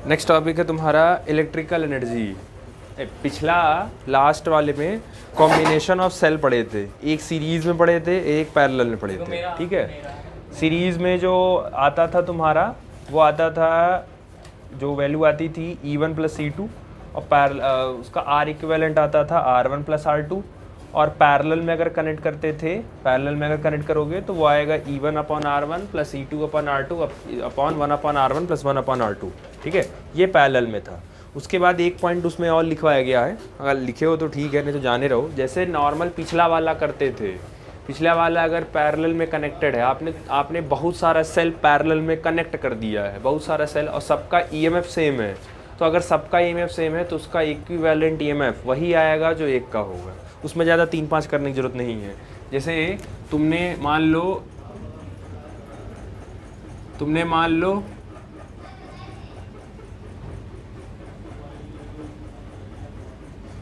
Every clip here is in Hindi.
नेक्स्ट टॉपिक है तुम्हारा इलेक्ट्रिकल एनर्जी। पिछला लास्ट वाले में कॉम्बिनेशन ऑफ सेल पढ़े थे, एक सीरीज में पढ़े थे, एक पैरेलल में पढ़े थे। ठीक है, सीरीज में जो आता था तुम्हारा वो आता था, जो वैल्यू आती थी E1 + C2 और उसका R इक्विवेलेंट आता था R1 + R2। और पैरेलल में अगर कनेक्ट करते थे, पैरेलल में अगर कनेक्ट करोगे तो वो आएगा E1/R1 + E2/R2 upon 1/R1 + 1/R2। ठीक है, ये पैरेलल में था। उसके बाद एक पॉइंट उसमें और लिखवाया गया है, अगर लिखे हो तो ठीक है, नहीं तो जाने रहो। जैसे नॉर्मल पिछला वाला करते थे, पिछला वाला अगर पैरेलल में कनेक्टेड है, आपने बहुत सारा सेल पैरेलल में कनेक्ट कर दिया है, बहुत सारा सेल, और सबका EMF सेम है, तो अगर सबका EMF सेम है तो उसका इक्विवेलेंट EMF वही आएगा जो एक का होगा। उसमें ज़्यादा 3-5 करने की ज़रूरत नहीं है। जैसे तुमने मान लो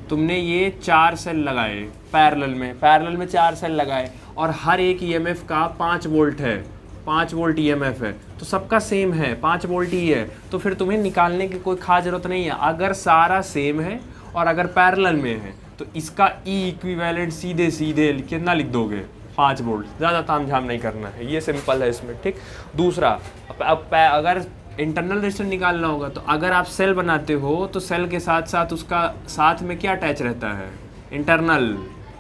तुमने ये 4 सेल लगाए पैरेलल में 4 सेल लगाए और हर एक EMF का 5 वोल्ट है, 5 वोल्ट EMF है, तो सबका सेम है, 5 वोल्ट ही है, तो फिर तुम्हें निकालने की कोई खास ज़रूरत नहीं है। अगर सारा सेम है और अगर पैरेलल में है तो इसका E इक्विवेलेंट सीधे कितना लिख दोगे, 5 वोल्ट। ज़्यादा तामझाम नहीं करना है, ये सिंपल है इसमें। ठीक, दूसरा, अगर इंटरनल रेजिस्टेंस निकालना होगा तो अगर आप सेल बनाते हो तो सेल के साथ साथ उसका साथ में क्या अटैच रहता है, इंटरनल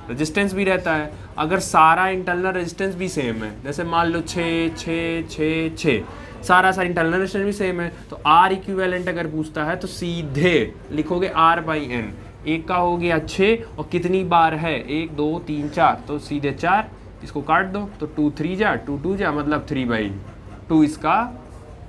रेजिस्टेंस भी रहता है। अगर सारा इंटरनल रेजिस्टेंस भी सेम है, जैसे मान लो 6 सारा इंटरनल रेजिस्टेंस भी सेम है, तो R इक्विवेलेंट अगर पूछता है तो सीधे लिखोगे R/N। एक का हो गया 6 और कितनी बार है, 1 2 3 4, तो सीधे 4, इसको काट दो तो 2 3 जा 2 2 जा, मतलब 3/2 इसका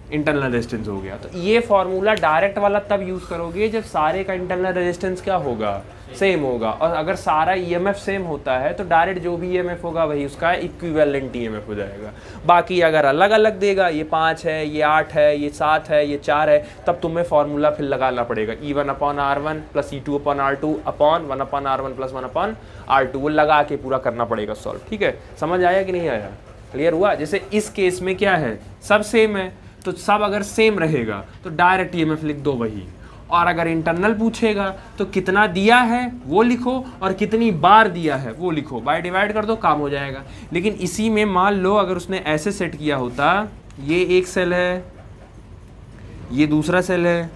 इंटरनल रेजिस्टेंस हो गया। तो ये फॉर्मूला डायरेक्ट वाला तब यूज़ करोगे जब सारे का इंटरनल रेजिस्टेंस क्या होगा, सेम होगा। और अगर सारा EMF सेम होता है तो डायरेक्ट जो भी EMF होगा वही उसका इक्विवेलेंट EMF हो जाएगा। बाकी अगर अलग अलग देगा, ये 5 है, ये 8 है, ये 7 है, ये 4 है, तब तुम्हें फॉर्मूला फिर लगाना पड़ेगा E1/R1 + E2/R2 upon 1/R1 + 1/R2, वो लगा के पूरा करना पड़ेगा सॉल्व। ठीक है, समझ आया कि नहीं आया, क्लियर हुआ। जैसे इस केस में क्या है, सब सेम है, तो सब अगर सेम रहेगा तो डायरेक्ट EMF लिख दो वही। और अगर इंटरनल पूछेगा तो कितना दिया है वो लिखो और कितनी बार दिया है वो लिखो, बाय डिवाइड कर दो, काम हो जाएगा। लेकिन इसी में मान लो अगर उसने ऐसे सेट किया होता, ये एक सेल है, ये दूसरा सेल है,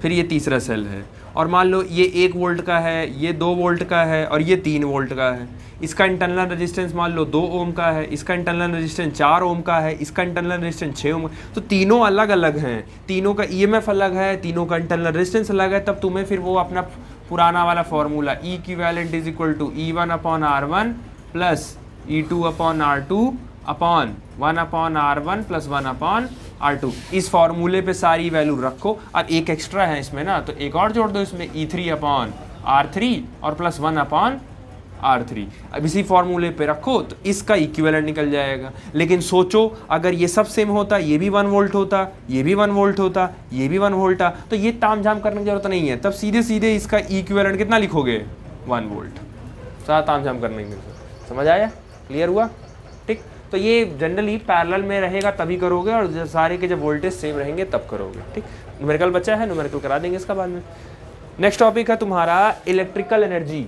फिर ये तीसरा सेल है, और मान लो ये 1 वोल्ट का है, ये 2 वोल्ट का है और ये 3 वोल्ट का है। इसका इंटरनल रेजिस्टेंस मान लो 2 ओम का है, इसका इंटरनल रेजिस्टेंस 4 ओम का है, इसका इंटरनल रेजिस्टेंस 6 ओम, तो तीनों अलग अलग हैं, तीनों का EMF अलग है, तीनों का इंटरनल रेजिस्टेंस अलग है। तब तुम्हें फिर वो अपना पुराना वाला formula E equivalent = E1/R1 + E2/R2 upon 1/R1 + 1/R2। इस फॉर्मूले पे सारी वैल्यू रखो, और एक एक्स्ट्रा है इसमें ना, तो एक और जोड़ दो इसमें, E3/R3 और + 1/R3। अब इसी फॉर्मूले पे रखो तो इसका इक्विवेलेंट निकल जाएगा। लेकिन सोचो अगर ये सब सेम होता, ये भी 1 वोल्ट होता, ये भी 1 वोल्ट होता, ये भी 1 वोल्ट था, तो ये तामझाम करने की जरूरत नहीं है। तब सीधे इसका इक्विवेलेंट कितना लिखोगे, 1 वोल्ट। ज़्यादा तामझाम करने की जरूरत, समझ आया, क्लियर हुआ। ठीक, तो ये जनरली पैरेलल में रहेगा तभी करोगे, और सारे के जब वोल्टेज सेम रहेंगे तब करोगे। ठीक, न्यूमेरिकल बचा है, न्यूमेरिकल करा देंगे इसका बाद में। नेक्स्ट टॉपिक है तुम्हारा इलेक्ट्रिकल एनर्जी।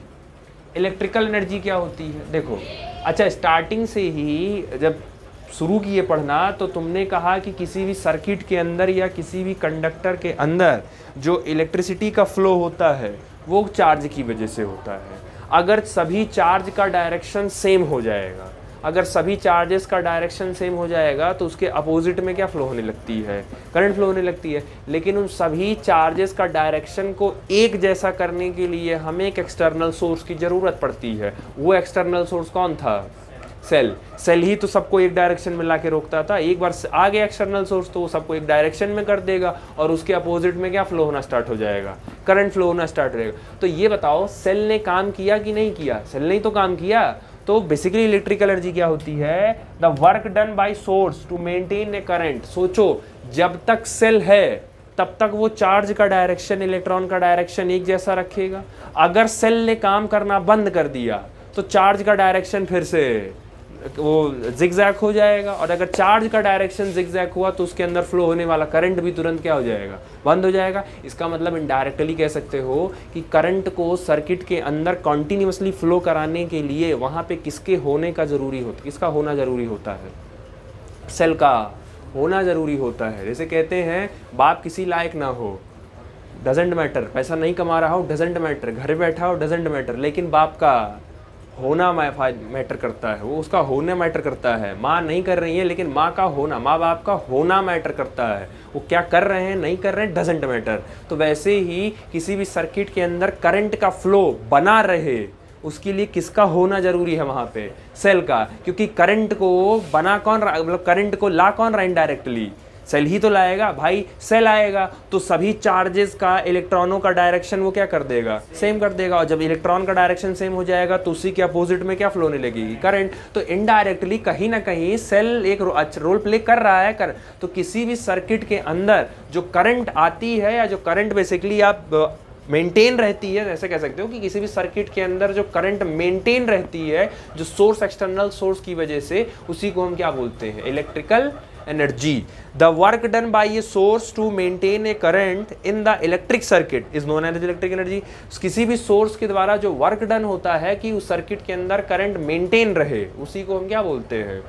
इलेक्ट्रिकल एनर्जी क्या होती है, देखो। अच्छा, स्टार्टिंग से ही जब शुरू किए पढ़ना तो तुमने कहा कि किसी भी सर्किट के अंदर या किसी भी कंडक्टर के अंदर जो इलेक्ट्रिसिटी का फ्लो होता है वो चार्ज की वजह से होता है। अगर सभी चार्ज का डायरेक्शन सेम हो जाएगा, अगर सभी चार्जेस का डायरेक्शन सेम हो जाएगा तो उसके अपोजिट में क्या फ्लो होने लगती है, करंट फ्लो होने लगती है। लेकिन उन सभी चार्जेस का डायरेक्शन को एक जैसा करने के लिए हमें एक एक्सटर्नल सोर्स की ज़रूरत पड़ती है। वो एक्सटर्नल सोर्स कौन था, सेल ही तो सबको एक डायरेक्शन में ला के रोकता था। एक बार आ गया एक्सटर्नल सोर्स तो वो सबको एक डायरेक्शन में कर देगा, और उसके अपोजिट में क्या फ्लो होना स्टार्ट हो जाएगा, करंट फ्लो होना स्टार्ट हो जाएगा। तो ये बताओ सेल ने काम किया कि नहीं किया, सेल ने ही तो काम किया। तो बेसिकली इलेक्ट्रिकल एनर्जी क्या होती है, the work done by source to maintain a current. सोचो जब तक सेल है तब तक वो चार्ज का डायरेक्शन, इलेक्ट्रॉन का डायरेक्शन एक जैसा रखेगा। अगर सेल ने काम करना बंद कर दिया तो चार्ज का डायरेक्शन फिर से वो जिगजैग हो जाएगा, और अगर चार्ज का डायरेक्शन जिगजैग हुआ तो उसके अंदर फ्लो होने वाला करंट भी तुरंत क्या हो जाएगा, बंद हो जाएगा। इसका मतलब इनडायरेक्टली कह सकते हो कि करंट को सर्किट के अंदर कॉन्टिन्यूसली फ्लो कराने के लिए वहाँ पे किसके होने का ज़रूरी होता, किसका होना ज़रूरी होता है, सेल का होना ज़रूरी होता है। जैसे कहते हैं बाप किसी लायक ना हो, डजेंट मैटर, पैसा नहीं कमा रहा हो डजेंट मैटर, घर बैठा हो डजेंट मैटर, लेकिन बाप का होना मैटर करता है, वो उसका होना मैटर करता है। माँ नहीं कर रही है लेकिन माँ का होना, माँ बाप का होना मैटर करता है, वो क्या कर रहे हैं नहीं कर रहे हैं डजेंट मैटर। तो वैसे ही किसी भी सर्किट के अंदर करंट का फ्लो बना रहे उसके लिए किसका होना जरूरी है वहाँ पे, सेल का, क्योंकि करंट को बना कौन रहा, मतलब करंट को ला कौन रहा इनडायरेक्टली, सेल ही तो लाएगा भाई। सेल आएगा तो सभी चार्जेस का, इलेक्ट्रॉनों का डायरेक्शन वो क्या कर देगा, सेम कर देगा, और जब इलेक्ट्रॉन का डायरेक्शन सेम हो जाएगा तो उसी के अपोजिट में क्या फ्लो होने लगेगी, करंट। तो इनडायरेक्टली कहीं ना कहीं सेल एक रोल प्ले कर रहा है तो किसी भी सर्किट के अंदर जो करंट आती है या जो करंट बेसिकली आप मेंटेन रहती है, ऐसे कह सकते हो कि किसी भी सर्किट के अंदर जो करंट मेंटेन रहती है जो सोर्स, एक्सटर्नल सोर्स की वजह से, उसी को हम क्या बोलते हैं, electrical energy. The work done by a source to maintain a current in the electric circuit is known as electric energy. किसी भी सोर्स के द्वारा जो वर्क डन होता है कि उस सर्किट के अंदर करंट मेंटेन रहे, उसी को हम क्या बोलते हैं,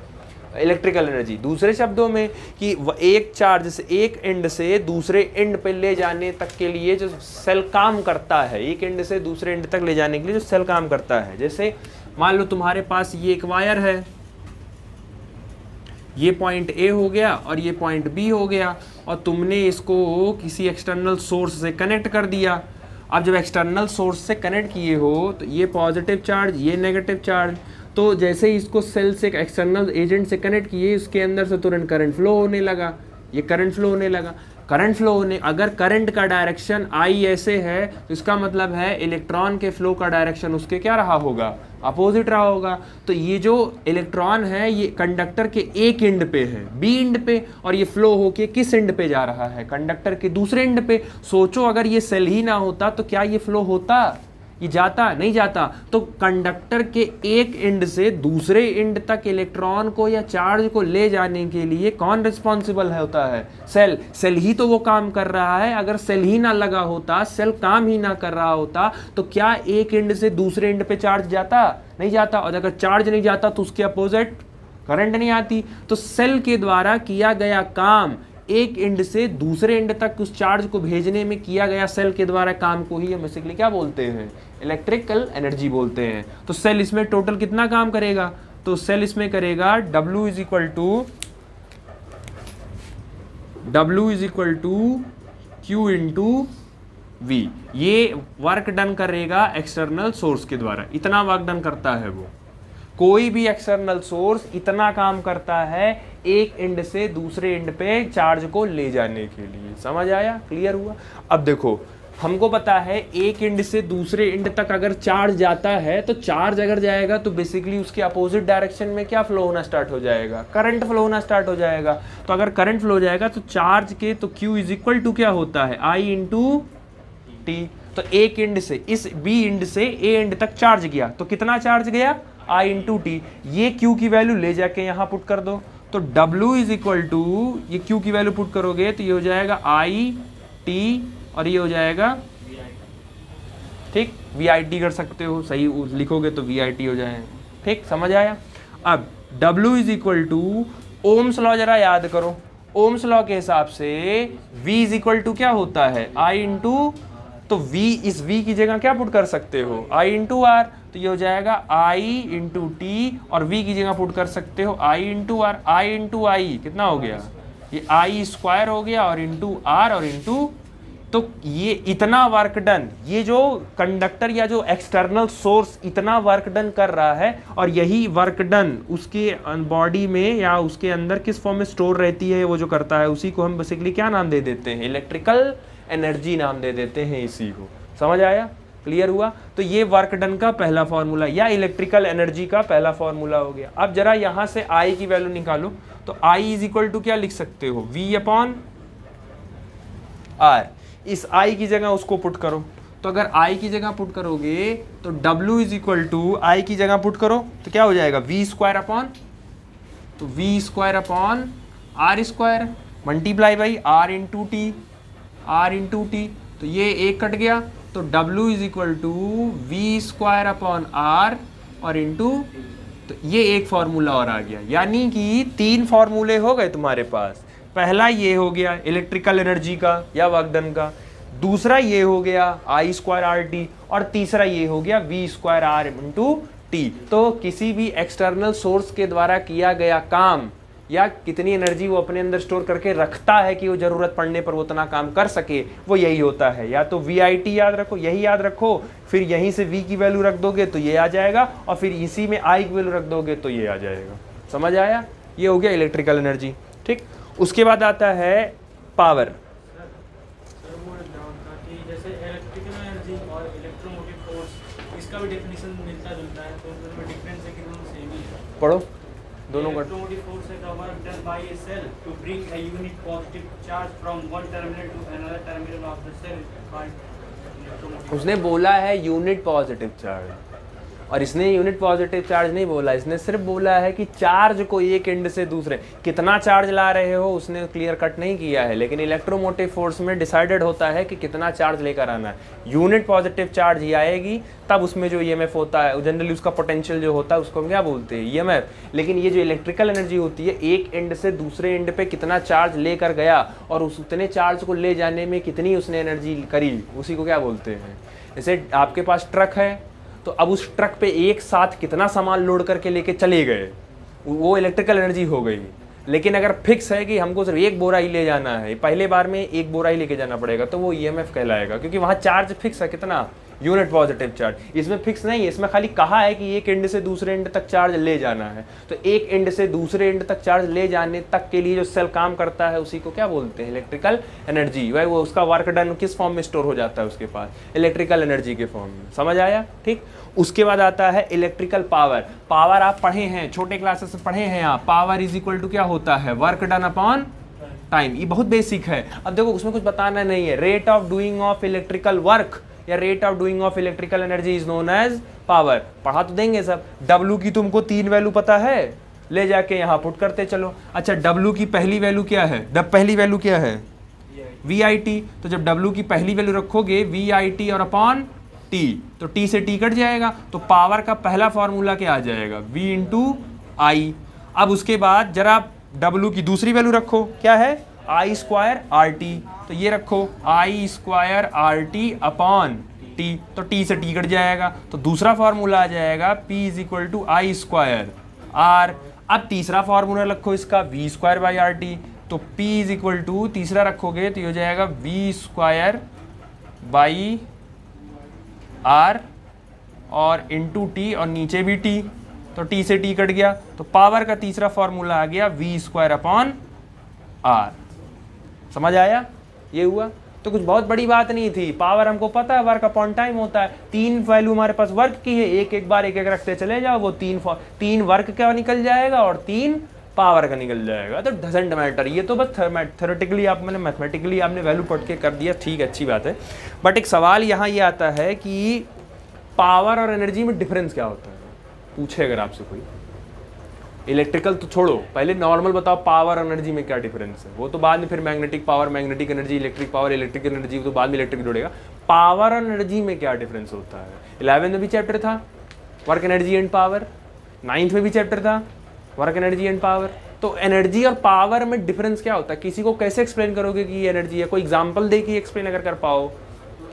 इलेक्ट्रिकल एनर्जी। दूसरे शब्दों में कि एक चार्ज से एक एंड से दूसरे एंड पे ले जाने तक के लिए जो सेल काम करता है, एक एंड से दूसरे एंड तक ले जाने के लिए जो सेल काम करता है। जैसे मान लो तुम्हारे पास ये एक वायर है, ये पॉइंट ए हो गया और ये पॉइंट बी हो गया, और तुमने इसको किसी एक्सटर्नल सोर्स से कनेक्ट कर दिया। अब जब एक्सटर्नल सोर्स से कनेक्ट किए हो तो ये पॉजिटिव चार्ज, ये नेगेटिव चार्ज, तो जैसे ही इसको सेल से एक्सटर्नल एजेंट से कनेक्ट किए, उसके अंदर से तुरंत करंट फ्लो होने लगा, ये करंट फ्लो होने लगा। करंट फ्लो होने, अगर करंट का डायरेक्शन आई ऐसे है तो इसका मतलब है इलेक्ट्रॉन के फ्लो का डायरेक्शन उसके क्या रहा होगा, अपोजिट रहा होगा। तो ये जो इलेक्ट्रॉन है ये कंडक्टर के एक एंड पे है, बी एंड पे, और ये फ्लो होके किस एंड पे जा रहा है, कंडक्टर के दूसरे एंड पे। सोचो अगर ये सेल ही ना होता तो क्या ये फ्लो होता, ये जाता नहीं जाता। तो कंडक्टर के एक एंड से दूसरे एंड तक इलेक्ट्रॉन को या चार्ज को ले जाने के लिए कौन रिस्पॉन्सिबल होता है, सेल। सेल ही तो वो काम कर रहा है। अगर सेल ही ना लगा होता, सेल काम ही ना कर रहा होता, तो क्या एक एंड से दूसरे एंड पे चार्ज जाता, नहीं जाता। और अगर चार्ज नहीं जाता तो उसके अपोजिट करंट नहीं आती। तो सेल के द्वारा किया गया काम, एक एंड से दूसरे एंड तक उस चार्ज को भेजने में किया गया सेल के द्वारा काम को ही हम बेसिकली क्या बोलते हैं, इलेक्ट्रिकल एनर्जी बोलते हैं। तो सेल इसमें टोटल कितना काम करेगा, तो सेल इसमें करेगा W is equal to Q into V। ये वर्क डन करेगा एक्सटर्नल सोर्स के द्वारा, इतना वर्क डन करता है वो। कोई भी एक्सटर्नल सोर्स इतना काम करता है एक एंड से दूसरे एंड पे चार्ज को ले जाने के लिए। समझ आया, क्लियर हुआ। अब देखो हमको पता है एक एंड से दूसरे एंड तक अगर चार्ज जाता है, तो चार्ज अगर जाएगा तो बेसिकली उसके अपोजिट डायरेक्शन में क्या फ्लो होना स्टार्ट हो जाएगा, करंट फ्लो होना स्टार्ट हो जाएगा। तो अगर करंट फ्लो हो जाएगा तो चार्ज के तो Q इज इक्वल टू क्या होता है, I इंटू टी। तो एक एंड से, इस बी एंड से ए एंड तक चार्ज गया, तो कितना चार्ज गया, I इंटू टी। ये Q की वैल्यू ले जाके यहाँ पुट कर दो, तो W इज इक्वल टू, ये Q की वैल्यू पुट करोगे तो ये हो जाएगा I T, और ये हो जाएगा ठीक VIT कर सकते हो, सही लिखोगे तो VIT हो जाएगा। ठीक, समझ आया। अब W is equal to, Ohm's law जरा याद करो। ओम्स लॉ के हिसाब से V इज इक्वल टू क्या होता है, I इंटू, तो V, इस V की जगह क्या पुट कर सकते हो, I इंटू R। तो ये हो जाएगा I इंटू टी, और V की जगह पुट कर सकते हो I into R। I into I कितना हो गया, ये I स्क्वायर हो गया, और इंटू R और इंटू, तो ये इतना वर्क डन, ये जो कंडक्टर या जो एक्सटर्नल सोर्स इतना वर्क डन कर रहा है, और यही वर्क डन उसके बॉडी में या उसके अंदर किस फॉर्म में स्टोर रहती है, वो जो करता है उसी को हम बेसिकली क्या नाम दे देते हैं, इलेक्ट्रिकल एनर्जी नाम दे देते हैं इसी को। समझ आया, क्लियर हुआ। तो ये वर्क डन का पहला फॉर्मूला या इलेक्ट्रिकल एनर्जी का पहला फॉर्मूला हो गया। अब जरा यहां से I की वैल्यू निकालो, तो I इज इक्वल टू क्या लिख सकते हो, V अपॉन R। इस I की जगह उसको पुट करो, तो अगर I की जगह पुट करोगे तो W is equal to, I की जगह पुट करो तो क्या हो जाएगा, V स्क्वायर अपॉन तो V square upon R square multiply by R into T, R into T, तो ये एक कट गया, तो W is equal to V square upon R और इंटू, तो ये एक फार्मूला और आ गया। यानी कि 3 फार्मूले हो गए तुम्हारे पास। पहला ये हो गया इलेक्ट्रिकल एनर्जी का या वर्क डन का, दूसरा ये हो गया आई स्क्वायर आर टी, और तीसरा ये हो गया V square R into T. तो किसी भी एक्सटर्नल सोर्स के द्वारा किया गया काम या कितनी एनर्जी वो अपने अंदर स्टोर करके रखता है कि वो जरूरत पड़ने पर वो उतना काम कर सके, वो यही होता है। या तो वी आई टी याद रखो, यही याद रखो, फिर यहीं से वी की वैल्यू रख दोगे तो ये आ जाएगा, और फिर इसी में आई की वैल्यू रख दोगे तो ये आ जाएगा। समझ आया? ये हो गया इलेक्ट्रिकल एनर्जी। ठीक, उसके बाद आता है पावर। जैसे इलेक्ट्रिकल एनर्जी और इलेक्ट्रोमोटिव फोर्स, इसका भी डेफिनेशन मिलता जुलता है, तो उनमें डिफरेंस है कि दोनों सेम ही है। पढ़ो दोनों का। इलेक्ट्रोमोटिव फोर्स है the work done by a cell to bring a unit positive charge from one terminal to another terminal of the cell by electromotive. उसने बोला है यूनिट पॉजिटिव चार्ज, और इसने यूनिट पॉजिटिव चार्ज नहीं बोला, इसने सिर्फ बोला है कि चार्ज को एक एंड से दूसरे, कितना चार्ज ला रहे हो उसने क्लियर कट नहीं किया है। लेकिन इलेक्ट्रोमोटिव फोर्स में डिसाइडेड होता है कि कितना चार्ज लेकर आना है। यूनिट पॉजिटिव चार्ज ही आएगी तब उसमें जो ईएमएफ होता है, जनरली उसका पोटेंशियल जो होता है उसको हम क्या बोलते हैं, ईएमएफ। लेकिन ये जो इलेक्ट्रिकल एनर्जी होती है, एक एंड से दूसरे एंड पे कितना चार्ज लेकर गया और उस उतने चार्ज को ले जाने में कितनी उसने एनर्जी करी, उसी को क्या बोलते हैं। जैसे आपके पास ट्रक है, तो अब उस ट्रक पे एक साथ कितना सामान लोड करके लेके चले गए, वो इलेक्ट्रिकल एनर्जी हो गई। लेकिन अगर फिक्स है कि हमको सिर्फ एक बोरा ही ले जाना है, पहले बार में एक बोरा ही लेके जाना पड़ेगा, तो वो ईएमएफ कहलाएगा, क्योंकि वहाँ चार्ज फिक्स है कितना, यूनिट पॉजिटिव चार्ज। इसमें फिक्स नहीं है, इसमें खाली कहा है कि एक एंड से दूसरे एंड तक चार्ज ले जाना है। तो एक एंड से दूसरे एंड तक चार्ज ले जाने तक के लिए जो सेल काम करता है उसी को क्या बोलते हैं, इलेक्ट्रिकल एनर्जी। वह वो उसका वर्क डन किस फॉर्म में स्टोर हो जाता है उसके पास, इलेक्ट्रिकल एनर्जी के फॉर्म में। समझ आया? ठीक। उसके बाद आता है इलेक्ट्रिकल पावर। पावर आप पढ़े हैं, छोटे क्लासेस से पढ़े हैं आप। पावर इज इक्वल टू क्या होता है, वर्क डन अपॉन टाइम। ये बहुत बेसिक है। अब देखो उसमें कुछ बताना नहीं है। Rate of doing of electrical work या rate of doing of electrical energy is known as power. पढ़ा तो देंगे सब। डब्ल्यू की तुमको 3 वैल्यू पता है, ले जाके यहाँ पुट करते चलो। अच्छा, डब्ल्यू की पहली वैल्यू क्या है, पहली वैल्यू क्या है, वी आई टी। तो जब डब्ल्यू की पहली वैल्यू रखोगे वी आई टी और अपॉन टी, तो टी से टी कट जाएगा, तो पावर का पहला फॉर्मूला क्या आ जाएगा, वी इंटू आई। अब उसके बाद जरा डब्ल्यू की दूसरी वैल्यू रखो, क्या है, आई स्क्वायर आर टी। तो ये रखो I square R T upon T, तो टी से टी कट जाएगा, तो दूसरा फॉर्मूला आ जाएगा P is equal to I square R. अब तीसरा फॉर्मूला रखो इसका V square by R T, तो पी इज इक्वल टू तीसरा रखोगे तो ये हो जाएगा वी स्क्वायर बाई आर और इंटू टी, और नीचे भी टी, तो टी से टी कट गया, तो पावर का तीसरा फॉर्मूला आ गया वी स्क्वायर अपॉन आर। समझ आया? ये हुआ। तो कुछ बहुत बड़ी बात नहीं थी। पावर हमको पता है वर्क अपॉन टाइम होता है। 3 वैल्यू हमारे पास वर्क की है, एक एक बार एक एक रखते चले जाओ, वो 3 वर्क का निकल जाएगा और 3 पावर का निकल जाएगा। तो डजंट मैटर। ये तो बस थ्योरेटिकली आप मैंने मैथमेटिकली आपने वैल्यू पढ़ के कर दिया, ठीक है, अच्छी बात है। बट एक सवाल यहाँ ये आता है कि पावर और एनर्जी में डिफरेंस क्या होता है, पूछे अगर आपसे कोई। इलेक्ट्रिकल तो छोड़ो, पहले नॉर्मल बताओ पावर और एनर्जी में क्या डिफरेंस है। वो तो बाद में फिर magnetic power, magnetic energy, electric power, electric energy, तो बाद में इलेक्ट्रिक जुड़ेगा। पावर और एनर्जी में क्या डिफरेंस होता है। 11th में भी चैप्टर था work energy and power, 9th में भी चैप्टर था वर्क एनर्जी एंड पावर। तो एनर्जी और पावर में डिफरेंस क्या होता है, किसी को कैसे एक्सप्लेन करोगे कि ये एनर्जी है। कोई एग्जाम्पल दे कि एक्सप्लेन अगर कर पाओ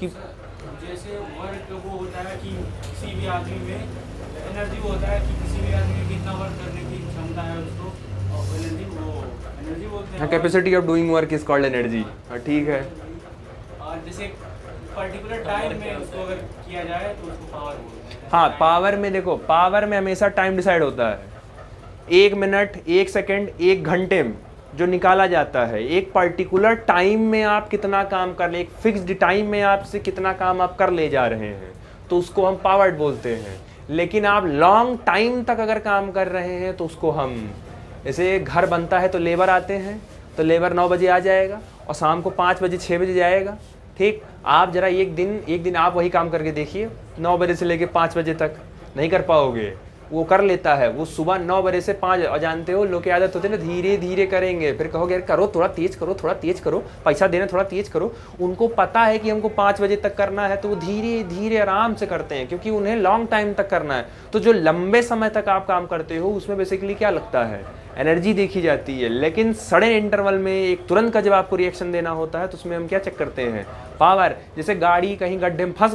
कि जैसे वर्क वो होता है कि किसी भी आदमी में एनर्जी होता है कि किसी भी आदमी में कितना वर्क करने की क्षमता है उसको, और एनर्जी बोलते हैं। Capacity of doing work is called energy. ठीक है। और जैसे पर्टिकुलर टाइम में उसको अगर किया जाए तो उसको पावर बोलते हैं। हाँ, पावर में देखो, पावर में हमेशा टाइम डिसाइड होता है। 1 मिनट, 1 सेकेंड, 1 घंटे में जो निकाला जाता है, एक पर्टिकुलर टाइम में आप कितना काम कर ले, एक फिक्स्ड टाइम में आपसे कितना काम आप कर ले जा रहे हैं, तो उसको हम पावर बोलते हैं। लेकिन आप लॉन्ग टाइम तक अगर काम कर रहे हैं तो उसको हम, जैसे घर बनता है तो लेबर आते हैं, तो लेबर 9 बजे आ जाएगा और शाम को 5 बजे 6 बजे जाएगा। ठीक, आप जरा एक दिन आप वही काम करके देखिए, 9 बजे से लेके 5 बजे तक नहीं कर पाओगे। वो कर लेता है, वो सुबह 9 बजे से 5, और जानते हो लोग की आदत होती है ना धीरे धीरे करेंगे, फिर कहोगे यार करो थोड़ा तेज करो, थोड़ा तेज करो, पैसा देना थोड़ा तेज करो। उनको पता है कि हमको 5 बजे तक करना है, तो वो धीरे धीरे आराम से करते हैं, क्योंकि उन्हें लॉन्ग टाइम तक करना है। तो जो लंबे समय तक आप काम करते हो उसमें बेसिकली क्या लगता है, एनर्जी देखी जाती है। लेकिन सडन इंटरवल में एक तुरंत का जब आपको रिएक्शन देना होता है तो उसमें हम क्या चेक करते हैं, पावर। जैसे गाड़ी कहीं गड्ढे में फंस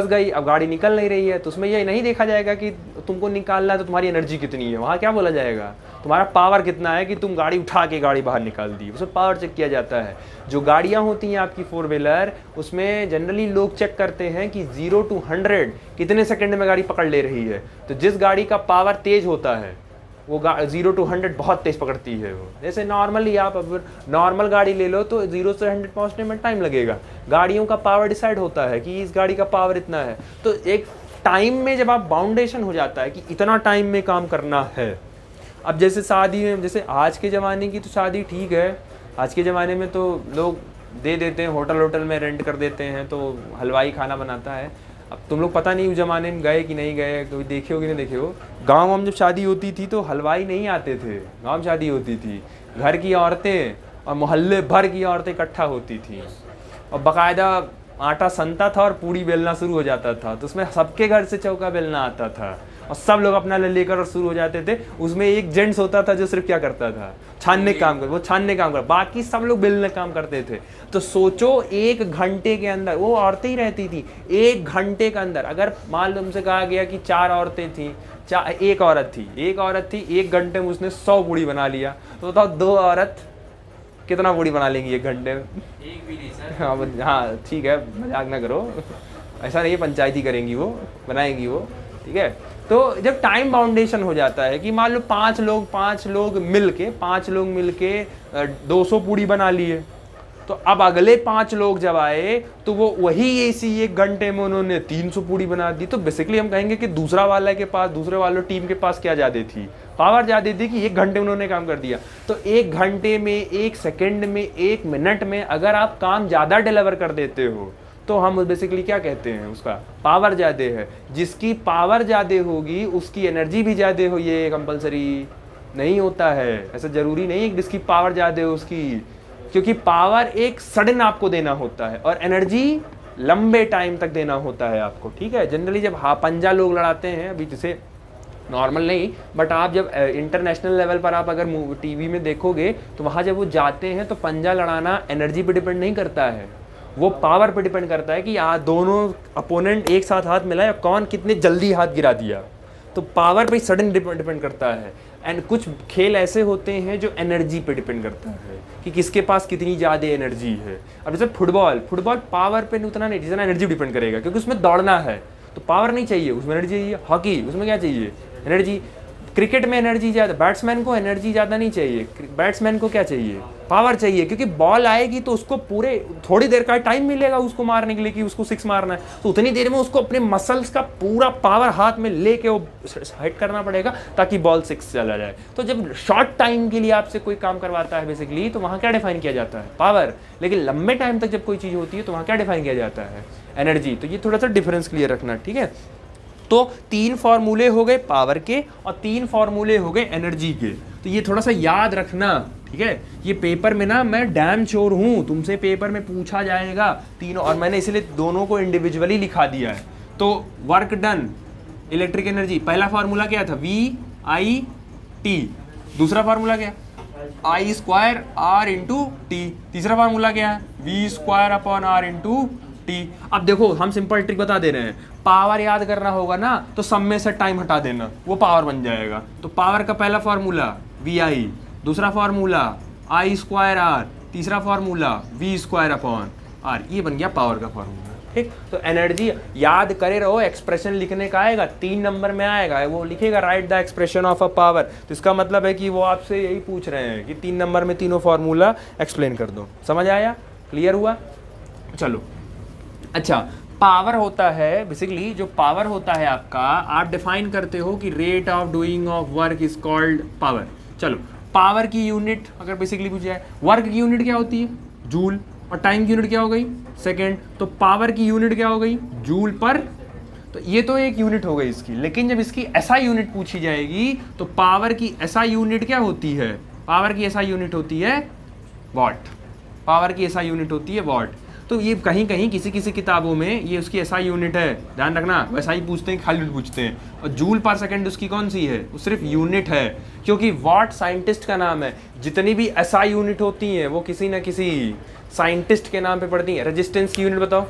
गई, अब गाड़ी निकल नहीं रही है, तो उसमें ये नहीं देखा जाएगा कि तुमको निकालना है तो तुम्हारी एनर्जी कितनी है, वहाँ क्या बोला जाएगा, तुम्हारा पावर कितना है कि तुम गाड़ी उठा के गाड़ी बाहर निकाल दी, उसमें पावर चेक किया जाता है। जो गाड़ियाँ होती हैं आपकी 4 व्हीलर, उसमें जनरली लोग चेक करते हैं कि 0 to 100 कितने सेकंड में गाड़ी पकड़ ले रही है। तो जिस गाड़ी का पावर तेज होता है वो 0 to 100 बहुत तेज पकड़ती है वो। जैसे नॉर्मली आप अगर नॉर्मल गाड़ी ले लो तो 0 से 100 पहुंचने में टाइम लगेगा। गाड़ियों का पावर डिसाइड होता है कि इस गाड़ी का पावर इतना है। तो एक टाइम में जब आप बाउंडेशन हो जाता है कि इतना टाइम में काम करना है। अब जैसे शादी में, जैसे आज के ज़माने की तो शादी ठीक है, आज के ज़माने में तो लोग दे देते हैं, होटल में रेंट कर देते हैं, तो हलवाई खाना बनाता है। अब तुम लोग पता नहीं उस ज़माने में गए कि नहीं गए, कभी देखे हो कि नहीं देखे हो। गाँव में जब शादी होती थी तो हलवाई नहीं आते थे, गाँव में शादी होती थी, घर की औरतें और मोहल्ले भर की औरतें इकट्ठा होती थी, और बाकायदा आटा सनता था और पूड़ी बेलना शुरू हो जाता था। तो उसमें सबके घर से चौका बेलना आता था और सब लोग अपना लेकर और शुरू हो जाते थे। उसमें एक जेंट्स होता था जो सिर्फ क्या करता था, छानने काम कर, वो छानने काम कर, बाकी सब लोग बेलने काम करते थे। तो सोचो 1 घंटे के अंदर, वो औरतें ही रहती थी, 1 घंटे के अंदर अगर मान लो हमसे कहा गया कि 4 औरतें थी, एक औरत थी, 1 घंटे में उसने 100 पूड़ी बना लिया, तो बताओ 2 औरत कितना पूड़ी बना लेंगी 1 घंटे में? एक भी नहीं सर। हाँ ठीक है, मजाक ना करो, ऐसा नहीं है पंचायती करेंगी वो, बनाएंगी वो, ठीक है। तो जब टाइम बाउंडेशन हो जाता है कि मान लो 5 लोग मिल के 200 पूड़ी बना लिए, तो अब अगले 5 लोग जब आए तो वो वही इसी 1 घंटे में उन्होंने 300 पूड़ी बना दी। तो बेसिकली हम कहेंगे कि दूसरे वाले टीम के पास क्या ज़्यादा थी, पावर ज़्यादा थी कि 1 घंटे उन्होंने काम कर दिया। तो 1 घंटे में, 1 सेकेंड में, 1 मिनट में अगर आप काम ज़्यादा डिलीवर कर देते हो तो हम बेसिकली क्या कहते हैं, उसका पावर ज़्यादा है। जिसकी पावर ज़्यादा होगी उसकी एनर्जी भी ज़्यादा हो, ये कंपलसरी नहीं होता है, ऐसा ज़रूरी नहीं है कि जिसकी पावर ज़्यादा हो उसकी, क्योंकि पावर एक सडन आपको देना होता है और एनर्जी लंबे टाइम तक देना होता है आपको, ठीक है। जनरली जब पंजा लोग लड़ाते हैं, अभी जैसे नॉर्मल नहीं, बट आप जब इंटरनेशनल लेवल पर आप अगर टीवी में देखोगे तो वहाँ जब वो जाते हैं तो पंजा लड़ाना एनर्जी पे डिपेंड नहीं करता है, वो पावर पे डिपेंड करता है कि दोनों अपोनेंट एक साथ हाथ मिलाए, कौन कितने जल्दी हाथ गिरा दिया। तो पावर पे सडन डिपेंड करता है। एंड कुछ खेल ऐसे होते हैं जो एनर्जी पे डिपेंड करता है कि किसके पास कितनी ज़्यादा एनर्जी है। अब जैसे फुटबॉल पावर पे उतना नहीं, जितना एनर्जी डिपेंड करेगा, क्योंकि उसमें दौड़ना है तो पावर नहीं चाहिए, उसमें एनर्जी चाहिए। हॉकी, उसमें क्या चाहिए, एनर्जी। क्रिकेट में एनर्जी ज़्यादा, बैट्समैन को एनर्जी ज़्यादा नहीं चाहिए, बैट्समैन को क्या चाहिए, पावर चाहिए, क्योंकि बॉल आएगी तो उसको पूरे थोड़ी देर का टाइम मिलेगा उसको मारने के लिए कि उसको 6 मारना है, तो उतनी देर में उसको अपने मसल्स का पूरा पावर हाथ में लेके वो हिट करना पड़ेगा ताकि बॉल 6 चला जाए। तो जब शॉर्ट टाइम के लिए आपसे कोई काम करवाता है बेसिकली, तो वहाँ क्या डिफाइन किया जाता है, पावर। लेकिन लंबे टाइम तक जब कोई चीज़ होती है तो वहाँ क्या डिफाइन किया जाता है, एनर्जी। तो ये थोड़ा सा डिफरेंस क्लियर रखना, ठीक है। तो 3 फॉर्मूले हो गए पावर के और 3 फॉर्मूले हो गए एनर्जी के, तो ये थोड़ा सा याद रखना, ठीक है। ये पेपर में ना मैं डैम श्योर हूँ तुमसे पेपर में पूछा जाएगा तीनों, और मैंने इसलिए दोनों को इंडिविजुअली लिखा दिया है। तो वर्क डन, इलेक्ट्रिक एनर्जी, पहला फार्मूला क्या था, VIT। दूसरा फार्मूला क्या, I²R/T। तीसरा फार्मूला क्या है, V²/R/T। अब देखो हम सिंपल ट्रिक बता दे रहे हैं, पावर याद करना होगा ना तो सब में से टाइम हटा देना, वो पावर बन जाएगा। तो पावर का पहला फार्मूला VI, दूसरा फार्मूला I²R, तीसरा फार्मूला V²/R, ये बन गया पावर का फार्मूला, ठीक। तो एनर्जी याद करे रहो, एक्सप्रेशन लिखने का आएगा 3 नंबर में आएगा, वो लिखेगा right the expression of a power. तो इसका मतलब है कि वो आपसे यही पूछ रहे हैं कि 3 नंबर में तीनों फार्मूला एक्सप्लेन कर दो। समझ आया, क्लियर हुआ, चलो। अच्छा, पावर होता है बेसिकली, जो पावर होता है आपका, आप डिफाइन करते हो कि rate of doing of work is called power. चलो, पावर की यूनिट अगर बेसिकली पूछा जाए, वर्क की यूनिट क्या होती है, जूल, और टाइम की यूनिट क्या हो गई, सेकेंड। तो पावर की यूनिट क्या हो गई, जूल पर तो ये तो एक यूनिट हो गई इसकी, लेकिन जब इसकी एसआई यूनिट पूछी जाएगी तो पावर की एसआई यूनिट क्या होती है? पावर की एसआई यूनिट होती है वॉट। पावर की एसआई यूनिट होती है वॉट। तो ये कहीं कहीं किसी किसी किताबों में ये उसकी एसआई यूनिट है, ध्यान रखना, वैसा ही पूछते हैं, खाली यूनिट पूछते हैं। और जूल पर सेकंड उसकी कौन सी है? वो सिर्फ यूनिट है, क्योंकि वॉट साइंटिस्ट का नाम है। जितनी भी एसआई यूनिट होती हैं वो किसी ना किसी साइंटिस्ट के नाम पे पड़ती हैं। रेजिस्टेंस की यूनिट बताओ,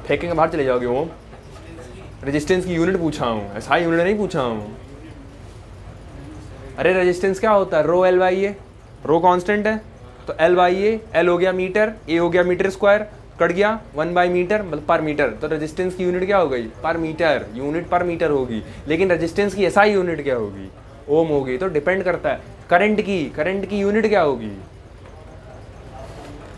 फेंकेंगे बाहर चले जाओगे। वो रेजिस्टेंस की यूनिट पूछा हूँ, एसआई यूनिट नहीं पूछा हूँ। अरे रेजिस्टेंस क्या होता है? Rho L by A, rho constant है तो एल बाई ए, एल हो गया मीटर, ए हो गया मीटर स्क्वायर, कट गया 1 बाई मीटर मतलब पर मीटर। तो रेजिस्टेंस की यूनिट क्या हो गई? पर मीटर, यूनिट पर मीटर होगी। लेकिन रेजिस्टेंस की एसआई यूनिट क्या होगी? ओम होगी। तो डिपेंड करता है। करंट की यूनिट क्या होगी?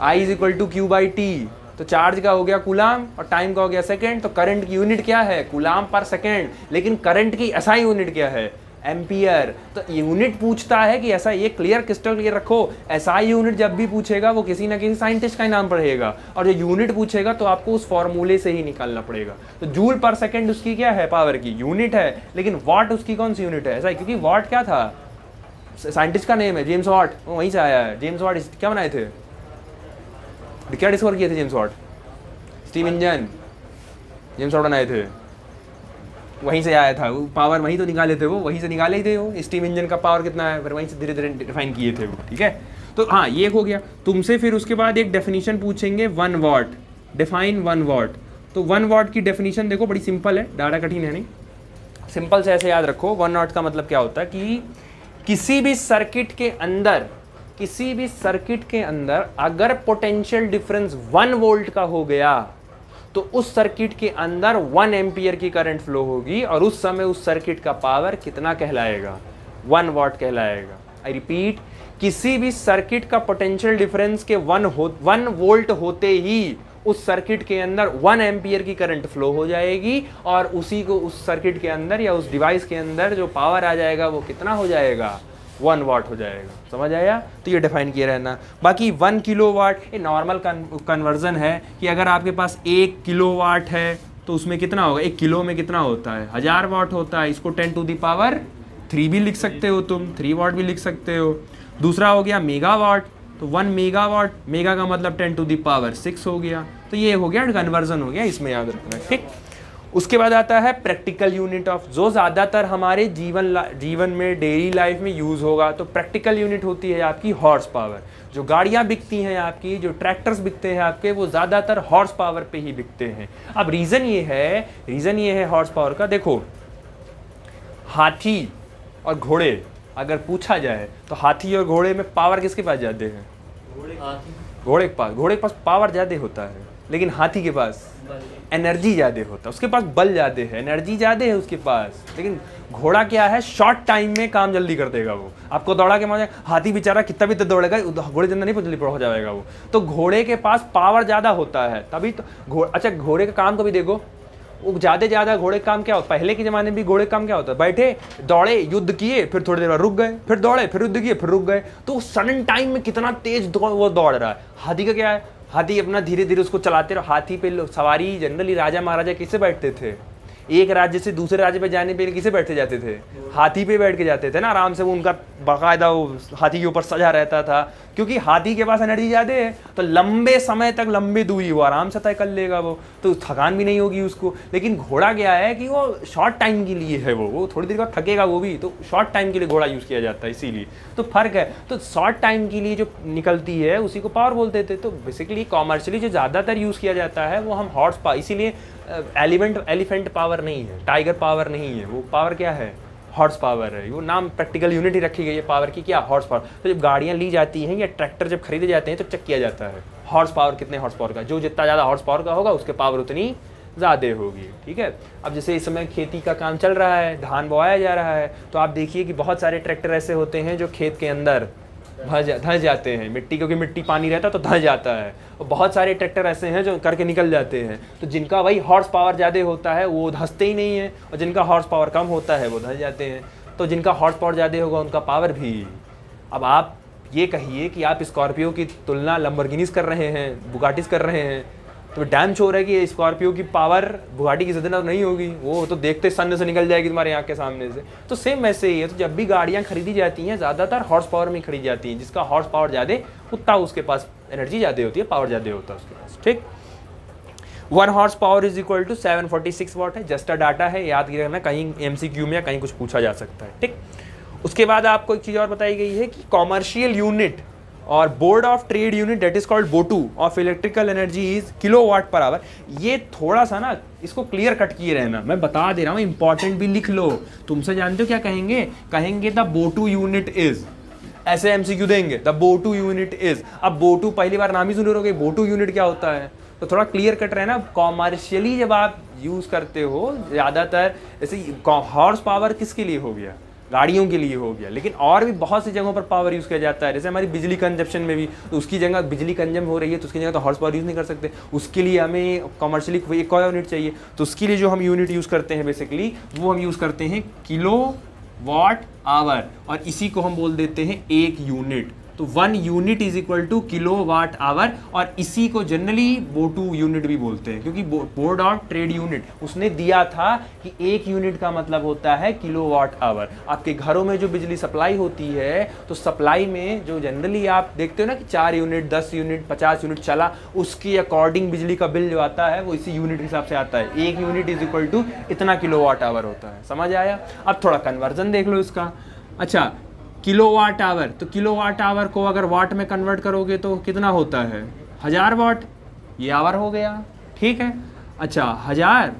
I is equal to Q by T. तो चार्ज का हो गया कूलाम और टाइम का हो गया सेकेंड। तो करंट की यूनिट क्या है? कूलाम पर सेकेंड। लेकिन करंट की एसआई यूनिट क्या है? एम्पियर। तो यूनिट पूछता है कि ऐसा, ये क्लियर, क्रिस्टल क्लियर रखो। एसआई यूनिट जब भी पूछेगा वो किसी ना किसी साइंटिस्ट का ही नाम पढ़ेगा, और जो यूनिट पूछेगा तो आपको उस फॉर्मूले से ही निकालना पड़ेगा। तो जूल पर सेकंड उसकी क्या है? पावर की यूनिट है। लेकिन वॉट उसकी कौन सी यूनिट है? ऐसा, क्योंकि वॉट क्या था? साइंटिस्ट का नेम है, जेम्स वॉट, वो वहीं से आया है। जेम्स वॉट क्या बनाए थे? क्या डिस्कवर किए थे James Watt? Steam engine James Watt बनाए थे, वहीं से आया था वो। पावर वहीं तो निकाले थे वो, वहीं से निकाले ही थे वो। स्टीम इंजन का पावर कितना है, फिर वहीं से धीरे धीरे डिफाइन किए थे वो। ठीक है, तो हाँ ये हो गया तुमसे। फिर उसके बाद एक डेफिनेशन पूछेंगे 1 वॉट, डिफाइन 1 वॉट। तो 1 वॉट की डेफिनेशन देखो, बड़ी सिंपल है, ज़्यादा कठिन है नहीं, सिंपल से ऐसे याद रखो। 1 वॉट का मतलब क्या होता है कि किसी भी सर्किट के अंदर अगर पोटेंशियल डिफरेंस 1 वोल्ट का हो गया तो उस सर्किट के अंदर 1 एम्पियर की करंट फ्लो होगी, और उस समय उस सर्किट का पावर कितना कहलाएगा? 1 वॉट कहलाएगा। आई रिपीट, किसी भी सर्किट का पोटेंशियल डिफरेंस के 1 वोल्ट होते ही उस सर्किट के अंदर 1 एम्पियर की करंट फ्लो हो जाएगी, और उसी को उस सर्किट के अंदर या उस डिवाइस के अंदर जो पावर आ जाएगा वो कितना हो जाएगा? 1 वाट हो जाएगा। समझ आया? तो ये डिफाइन किया रहना। बाकी 1 किलोवाट ये नॉर्मल कन्वर्जन है कि अगर आपके पास 1 किलोवाट है तो उसमें कितना होगा? 1 किलो में कितना होता है? 1000 वाट होता है। इसको 10 टू द पावर 3 भी लिख सकते हो तुम, 3 वाट भी लिख सकते हो। दूसरा हो गया मेगावाट, तो 1 मेगावाट, मेगा का मतलब 10 टू द पावर 6 हो गया। तो ये हो गया कन्वर्जन हो गया, इसमें याद रखना है। ठीक, उसके बाद आता है प्रैक्टिकल यूनिट ऑफ, जो ज़्यादातर हमारे जीवन में डेली लाइफ में यूज़ होगा। तो प्रैक्टिकल यूनिट होती है आपकी हॉर्स पावर। जो गाड़ियाँ बिकती हैं आपकी, जो ट्रैक्टर्स बिकते हैं आपके, वो ज़्यादातर हॉर्स पावर पे ही बिकते हैं। अब रीज़न ये है हॉर्स पावर का। देखो, हाथी और घोड़े अगर पूछा जाए तो हाथी और घोड़े में पावर किसके पास ज़्यादा है? घोड़े के पास पावर ज़्यादा होता है, लेकिन हाथी के पास एनर्जी ज़्यादा होता है। उसके पास बल ज़्यादा है, एनर्जी ज़्यादा है उसके पास। लेकिन घोड़ा क्या है? शॉर्ट टाइम में काम जल्दी कर देगा वो। आपको दौड़ा के मारे, हाथी बेचारा कितना भी दौड़ेगा, घोड़े जल्दी नहीं जल्दी हो जाएगा वो। तो घोड़े के पास पावर ज़्यादा होता है, तभी तो अच्छा घोड़े का काम कभी देखो, वो ज़्यादा घोड़े का काम क्या होता है? पहले के ज़माने में भी घोड़े का काम क्या होता है? बैठे, दौड़े, युद्ध किए, फिर थोड़ी देर बाद रुक गए, फिर दौड़े, फिर युद्ध किए, फिर रुक गए। तो सडन टाइम में कितना तेज वो दौड़ रहा है। हाथी का क्या है? हाथी अपना धीरे धीरे उसको चलाते रहो। हाथी पे सवारी जनरली राजा महाराजा किससे बैठते थे? एक राज्य से दूसरे राज्य पे जाने पे किसे बैठते जाते थे? हाथी पे बैठ के जाते थे ना, आराम से। वो उनका बाकायदा वो हाथी के ऊपर सजा रहता था, क्योंकि हाथी के पास एनर्जी ज़्यादा है, तो लंबे समय तक लंबी दूरी वो आराम से तय कर लेगा, वो तो थकान भी नहीं होगी उसको। लेकिन घोड़ा क्या है कि वो शॉर्ट टाइम के लिए है, वो थोड़ी देर बाद थकेगा वो भी, तो शॉर्ट टाइम के लिए घोड़ा यूज़ किया जाता है, इसीलिए तो फ़र्क है। तो शॉर्ट टाइम के लिए जो निकलती है उसी को पावर बोलते थे। तो बेसिकली कॉमर्शियली जो ज़्यादातर यूज़ किया जाता है वो हम हॉर्स पावर, इसीलिए एलिफेंट पावर नहीं है, टाइगर पावर नहीं है, वो पावर क्या है? हॉर्स पावर है। वो नाम प्रैक्टिकल यूनिट ही रखी गई है पावर की, क्या? Horse power. तो जब गाड़ियाँ ली जाती हैं या ट्रैक्टर जब खरीदे जाते हैं तो चेक किया जाता है हॉर्स पावर कितने हॉर्स पावर का। जो जितना ज़्यादा हॉर्स पावर का होगा उसके पावर उतनी ज़्यादा होगी। ठीक है, अब जैसे इस समय खेती का काम चल रहा है, धान बोया जा रहा है, तो आप देखिए कि बहुत सारे ट्रैक्टर ऐसे होते हैं जो खेत के अंदर धंस जाते हैं, मिट्टी, क्योंकि मिट्टी पानी रहता है तो धंस जाता है। और बहुत सारे ट्रैक्टर ऐसे हैं जो करके निकल जाते हैं। तो जिनका वही हॉर्स पावर ज़्यादा होता है वो धंसते ही नहीं है, और जिनका हॉर्स पावर कम होता है वो धंस जाते हैं। तो जिनका हॉर्स पावर ज़्यादा होगा उनका पावर भी। अब आप ये कहिए कि आप स्कॉर्पियो की तुलना लैम्बोर्गिनीज कर रहे हैं, बुगाटीज कर रहे हैं, तो डैम श्योर है कि स्कॉर्पियो की पावर बुगाटी की जितना नहीं होगी, वो तो देखते सन से निकल जाएगी तुम्हारे आँख के सामने से। तो सेम वैसे ही है। तो जब भी गाड़ियाँ खरीदी जाती हैं ज़्यादातर हॉर्स पावर में खरीदी जाती हैं, जिसका हॉर्स पावर ज़्यादा उतना उसके पास एनर्जी ज़्यादा होती है, पावर ज़्यादा होता है उसके पास। ठीक, 1 horse power is equal to 746 watt है, जस्ट डाटा है, याद रखना, कहीं MCQ में या कहीं कुछ पूछा जा सकता है। ठीक, उसके बाद आपको एक चीज़ और बताई गई है कि कॉमर्शियल यूनिट और board of trade unit that is called BOT of electrical energy is kilowatt per hour. ये थोड़ा सा ना इसको क्लियर कट किए रहना, मैं बता दे रहा हूँ, इंपॉर्टेंट भी लिख लो। तुमसे जानते हो क्या कहेंगे, कहेंगे द बोटू यूनिट इज, ऐसे MCQ देंगे, द बोटू यूनिट इज। अब बोटू पहली बार नाम ही सुन रहे हो, बोटू यूनिट क्या होता है, तो थोड़ा क्लियर कट रहना। कॉमर्शियली जब आप यूज़ करते हो ज़्यादातर, जैसे हॉर्स पावर किसके लिए हो गया, गाड़ियों के लिए हो गया, लेकिन और भी बहुत सी जगहों पर पावर यूज़ किया जाता है। जैसे हमारी बिजली कंजप्शन में भी, तो उसकी जगह बिजली कंजम हो रही है तो उसकी जगह तो हॉर्स पावर यूज़ नहीं कर सकते, उसके लिए हमें कॉमर्शियली एक और यूनिट चाहिए। तो उसके लिए जो हम यूनिट यूज़ करते हैं बेसिकली, वो हम यूज़ करते हैं किलो वाट आवर, और इसी को हम बोल देते हैं 1 यूनिट। तो 1 unit is equal to kilowatt hour, और इसी को जनरली बोटू यूनिट भी बोलते हैं, क्योंकि बोर्ड ऑफ ट्रेड यूनिट उसने दिया था कि 1 यूनिट का मतलब होता है किलो वाट आवर। आपके घरों में जो बिजली सप्लाई होती है, तो सप्लाई में जो जनरली आप देखते हो ना कि 4 यूनिट 10 यूनिट 50 यूनिट चला, उसके अकॉर्डिंग बिजली का बिल जो आता है वो इसी यूनिट के हिसाब से आता है। 1 यूनिट इज इक्वल टू इतना किलो वाट आवर होता है। समझ आया? अब थोड़ा कन्वर्जन देख लो इसका। अच्छा, किलो वाट आवर, तो किलो वाट आवर को अगर वाट में कन्वर्ट करोगे तो कितना होता है, 1000 वाट, ये आवर हो गया। ठीक है, अच्छा 1000,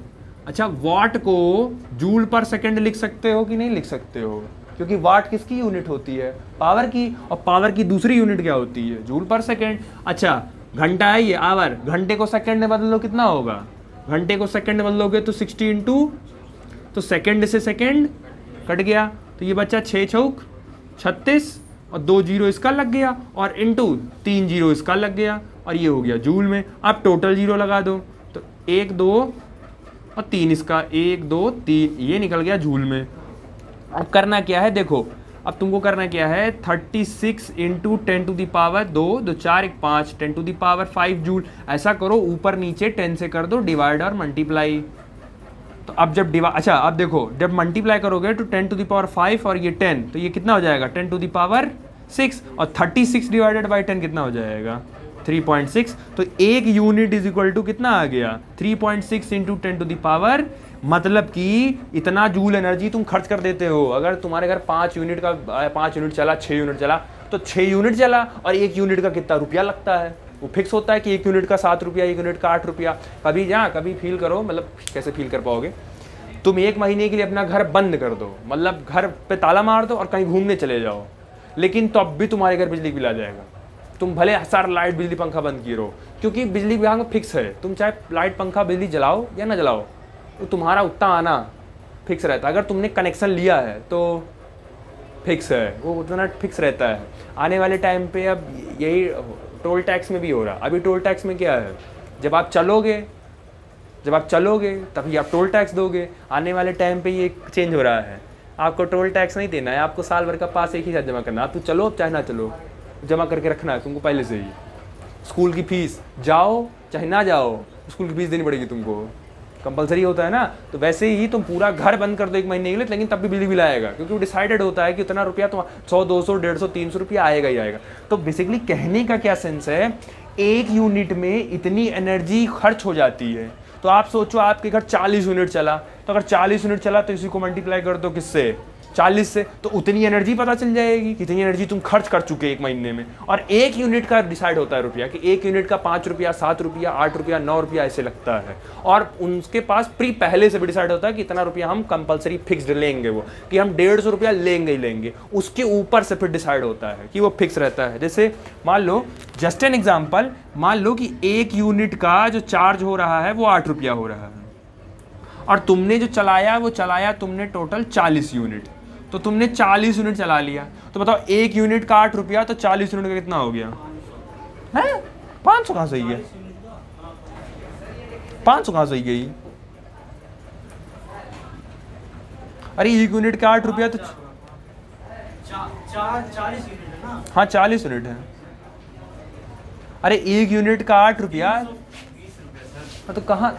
अच्छा वाट को जूल पर सेकंड लिख सकते हो कि नहीं लिख सकते हो, क्योंकि वाट किसकी यूनिट होती है, पावर की, और पावर की दूसरी यूनिट क्या होती है, जूल पर सेकंड। अच्छा घंटा है ये आवर, घंटे को सेकंड में बदलो कितना होगा, घंटे को सेकंड में बदलोगे तो 60 इंटू, तो सेकंड से सेकंड कट गया, तो ये बच्चा 6 चौक 36 और 2 जीरो इसका लग गया, और इंटू 3 जीरो इसका लग गया, और ये हो गया जूल में। अब टोटल जीरो लगा दो, तो 1 2 और 3 इसका, 1 2 3, ये निकल गया जूल में। अब करना क्या है, देखो अब तुमको करना क्या है, 36 into 10 to the power 2, 2 4 1 5, 10 to the power 5 joule. ऐसा करो, ऊपर नीचे 10 से कर दो डिवाइड और मल्टीप्लाई। तो अब जब अच्छा अब देखो, जब मल्टीप्लाई करोगे तो 10 टू द पावर 5 और ये 10, तो ये कितना हो जाएगा 10 टू द पावर 6, और 36 डिवाइडेड बाई 10 कितना हो जाएगा 3.6। तो 1 यूनिट इज इक्वल टू कितना आ गया 3.6 इंटू 10 टू द पावर, मतलब कि इतना जूल एनर्जी तुम खर्च कर देते हो। अगर तुम्हारे घर 5 यूनिट चला, 6 यूनिट चला, तो 6 यूनिट चला, और 1 यूनिट का कितना रुपया लगता है, वो फिक्स होता है कि 1 यूनिट का 7 रुपया, 1 यूनिट का 8 रुपया। कभी फील करो, मतलब कैसे फील कर पाओगे, तुम 1 महीने के लिए अपना घर बंद कर दो, मतलब घर पे ताला मार दो और कहीं घूमने चले जाओ, लेकिन तो अब भी तुम्हारे घर बिजली बिल आ जाएगा। तुम भले सारा लाइट बिजली पंखा बंद किए रहो, क्योंकि बिजली विभाग में फिक्स है, तुम चाहे लाइट पंखा बिजली जलाओ या ना जलाओ, तो तुम्हारा उतना आना फिक्स रहता है। अगर तुमने कनेक्शन लिया है तो फिक्स है, वो उतना फिक्स रहता है। आने वाले टाइम पे अब यही टोल टैक्स में भी हो रहा। अभी टोल टैक्स में क्या है, जब आप चलोगे तभी आप टोल टैक्स दोगे। आने वाले टाइम पे ये चेंज हो रहा है, आपको टोल टैक्स नहीं देना है, आपको साल भर का पास एक ही साथ जमा करना है। आप तो चलो चाहे ना चलो, जमा करके रखना है तुमको पहले से ही। स्कूल की फीस जाओ चाहे ना जाओ, स्कूल की फीस देनी पड़ेगी तुमको, कंपलसरी होता है ना। तो वैसे ही तुम पूरा घर बंद कर दो 1 महीने के लिए, लेकिन तब भी बिजली बिल आएगा, क्योंकि वो डिसाइडेड होता है कि उतना रुपया तो 100 200 150 300 रुपया आएगा ही आएगा। तो बेसिकली कहने का क्या सेंस है, 1 यूनिट में इतनी एनर्जी खर्च हो जाती है। तो आप सोचो आपके घर 40 यूनिट चला, तो अगर 40 यूनिट चला तो इसी को मल्टीप्लाई कर दो किससे, 40 से, तो उतनी एनर्जी पता चल जाएगी कितनी एनर्जी तुम खर्च कर चुके 1 महीने में। और 1 यूनिट का डिसाइड होता है रुपया, कि 1 यूनिट का 5 रुपया 7 रुपया 8 रुपया 9 रुपया ऐसे लगता है। और उनके पास पहले से भी डिसाइड होता है कि इतना रुपया हम कंपलसरी फिक्स्ड लेंगे, वो कि हम 150 रुपया लेंगे ही लेंगे। उसके ऊपर से फिर डिसाइड होता है कि वो फिक्स रहता है। जैसे मान लो, जस्ट एन एग्जाम्पल, मान लो कि 1 यूनिट का जो चार्ज हो रहा है वो 8 रुपया हो रहा है, और तुमने जो चलाया वो चलाया तुमने टोटल 40 यूनिट, तो तुमने 40 यूनिट चला लिया। तो बताओ 1 यूनिट का 8 रुपया, तो 40 यूनिट का कितना हो गया है, 500 कहाँ सही है, 500 कहाँ सही गई। अरे 1 यूनिट का 8 रुपया तो 40 यूनिट है ना, हाँ 40 यूनिट है। अरे 1 यूनिट का 8 रुपया, तो कहाँ,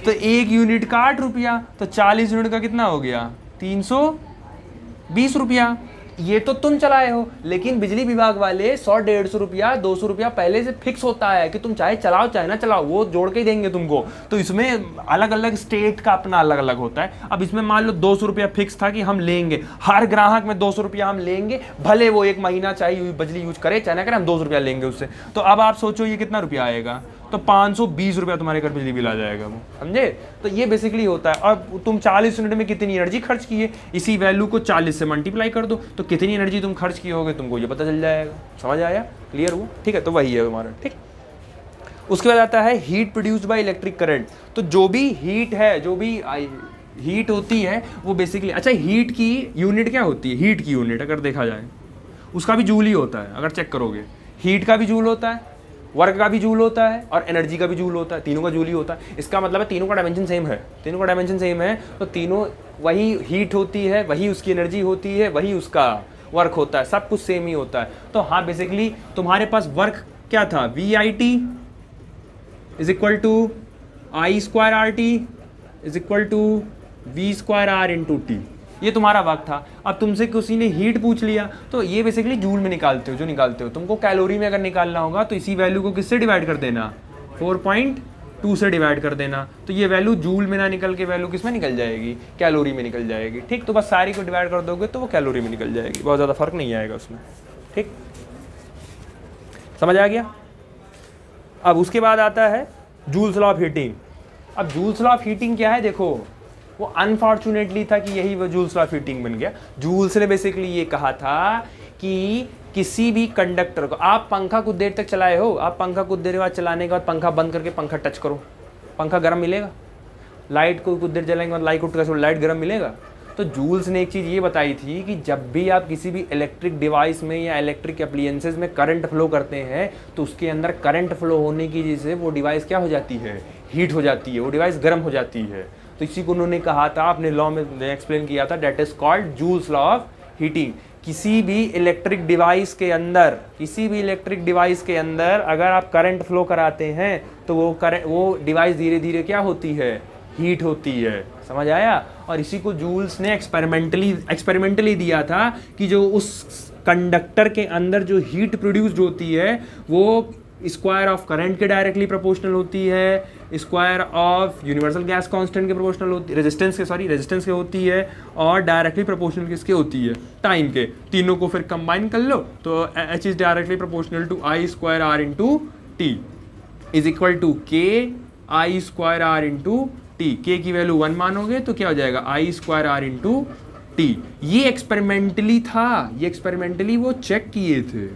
तो 1 यूनिट का 8 रुपया, तो 40 यूनिट का कितना हो गया 320 रुपया। ये तो तुम चलाए हो, लेकिन बिजली विभाग वाले 100-150 रुपया 200 रुपया पहले से फिक्स होता है कि तुम चाहे चलाओ चाहे ना चलाओ, वो जोड़ के ही देंगे तुमको। तो इसमें अलग अलग स्टेट का अपना अलग अलग होता है। अब इसमें मान लो 200 रुपया फिक्स था कि हम लेंगे, हर ग्राहक में 200 रुपया हम लेंगे, भले वो 1 महीना चाहे बिजली यूज करे चाहे ना करे, हम 200 रुपया लेंगे उससे। तो अब आप सोचो ये कितना रुपया आएगा, तो 520 रुपया तुम्हारे घर बिजली बिल आ जाएगा वो, समझे। तो ये बेसिकली होता है। अब तुम 40 यूनिट में कितनी एनर्जी खर्च किए, इसी वैल्यू को 40 से मल्टीप्लाई कर दो, तो कितनी एनर्जी तुम खर्च किए होगे तुमको ये पता चल जाएगा। समझ आया, क्लियर हुआ, ठीक है। तो वही है हमारा, ठीक। उसके बाद आता है heat produced by electric current. तो जो भी हीट है, जो भी हीट होती है वो बेसिकली, अच्छा हीट की यूनिट क्या होती है, हीट की यूनिट अगर देखा जाए उसका भी जूल ही होता है। अगर चेक करोगे हीट का भी जूल होता है, वर्क का भी जूल होता है और एनर्जी का भी जूल होता है, तीनों का जूल ही होता है। इसका मतलब है तीनों का डायमेंशन सेम है, तीनों का डायमेंशन सेम है, तो तीनों वही हीट होती है, वही उसकी एनर्जी होती है, वही उसका वर्क होता है, सब कुछ सेम ही होता है। तो हाँ बेसिकली तुम्हारे पास वर्क क्या था, VIT is equal to I²RT is equal to V²R × T, ये तुम्हारा वर्क था। अब तुमसे किसी ने हीट पूछ लिया, तो ये बेसिकली जूल में निकालते हो, जो निकालते हो। तुमको कैलोरी में अगर निकालना होगा तो इसी वैल्यू को किससे डिवाइड कर देना, 4.2 से डिवाइड कर देना, तो ये वैल्यू जूल में ना निकल के वैल्यू किस में निकल जाएगी, कैलोरी में निकल जाएगी, ठीक। तो बस सारी को डिवाइड कर दोगे तो वो कैलोरी में निकल जाएगी, बहुत ज़्यादा फर्क नहीं आएगा उसमें, ठीक। समझ आ गया। अब उसके बाद आता है जूल्स लॉ ऑफ हीटिंग। अब जूल्स लॉ ऑफ हीटिंग क्या है, देखो वो अनफॉर्चुनेटली था कि यही वो जूल्स लॉ ऑफ हीटिंग बन गया। जूल्स ने बेसिकली ये कहा था कि किसी भी कंडक्टर को, आप पंखा कुछ देर तक चलाए हो, आप पंखा कुछ देर बाद चलाने के बाद पंखा बंद करके पंखा टच करो, पंखा गर्म मिलेगा। लाइट को कुछ देर जलाएंगे बाद लाइट उठ लाइट गर्म मिलेगा। तो जूल्स ने एक चीज़ ये बताई थी कि जब भी आप किसी भी इलेक्ट्रिक डिवाइस में या इलेक्ट्रिक एप्लियंसेस में करंट फ्लो करते हैं, तो उसके अंदर करंट फ्लो होने की वजह से वो डिवाइस क्या हो जाती है, हीट हो जाती है, वो डिवाइस गर्म हो जाती है। तो इसी को उन्होंने कहा था, अपने लॉ में एक्सप्लेन किया था, that is called Joule's law of heating. किसी भी इलेक्ट्रिक डिवाइस के अंदर, किसी भी इलेक्ट्रिक डिवाइस के अंदर अगर आप करंट फ्लो कराते हैं तो वो डिवाइस धीरे धीरे क्या होती है, हीट होती है। समझ आया। और इसी को जूल्स ने एक्सपेरिमेंटली दिया था कि जो उस कंडक्टर के अंदर जो हीट प्रोड्यूस्ड होती है वो स्क्वायर ऑफ करंट के डायरेक्टली प्रोपोर्शनल होती है, square of universal gas constant के प्रोपोर्शनल होती है, रेजिस्टेंस के होती है, और डायरेक्टली प्रोपोर्शनल किसके होती है, टाइम के। तीनों को फिर कंबाइन कर लो तो H is directly proportional to I²R × T is equal to K I²R × T। K की वैल्यू 1 मानोगे तो क्या हो जाएगा, I²R × T। ये एक्सपेरिमेंटली था, ये एक्सपेरिमेंटली वो चेक किए थे,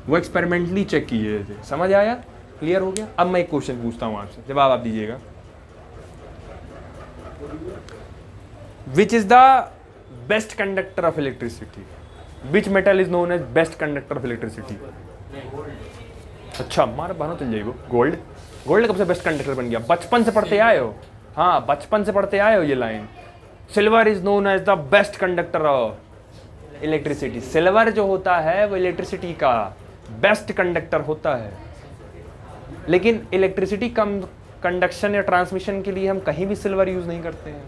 वो एक्सपेरिमेंटली चेक किए थे। समझ आया, क्लियर हो गया। अब मैं एक क्वेश्चन पूछता हूं आपसे, जवाब आप दीजिएगा। Which is the best conductor of electricity, which metal is known as best conductor of electricity. अच्छा मारा बनो चल जाइए, गोल्ड। गोल्ड कब से बेस्ट कंडक्टर बन गया, बचपन से पढ़ते आए हो, हाँ बचपन से पढ़ते आए हो ये line. Silver is known as the best conductor of electricity. Silver जो होता है वो इलेक्ट्रिसिटी का बेस्ट कंडक्टर होता है, लेकिन इलेक्ट्रिसिटी कम कंडक्शन या ट्रांसमिशन के लिए हम कहीं भी सिल्वर यूज नहीं करते हैं,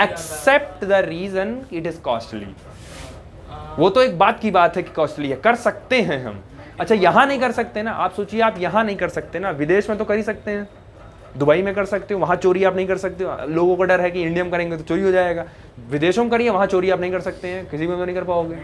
except the reason it is costly. वो तो एक बात की बात है कि कॉस्टली है, कर सकते हैं हम। अच्छा यहाँ नहीं कर सकते ना, आप सोचिए आप यहाँ नहीं कर सकते ना, विदेश में तो कर ही सकते हैं, दुबई में कर सकते हो, वहाँ चोरी आप नहीं कर सकते हो। लोगों को डर है कि इंडिया में करेंगे तो चोरी हो जाएगा, विदेशों में करिए वहाँ चोरी आप नहीं कर सकते हैं, किसी में तो नहीं कर पाओगे।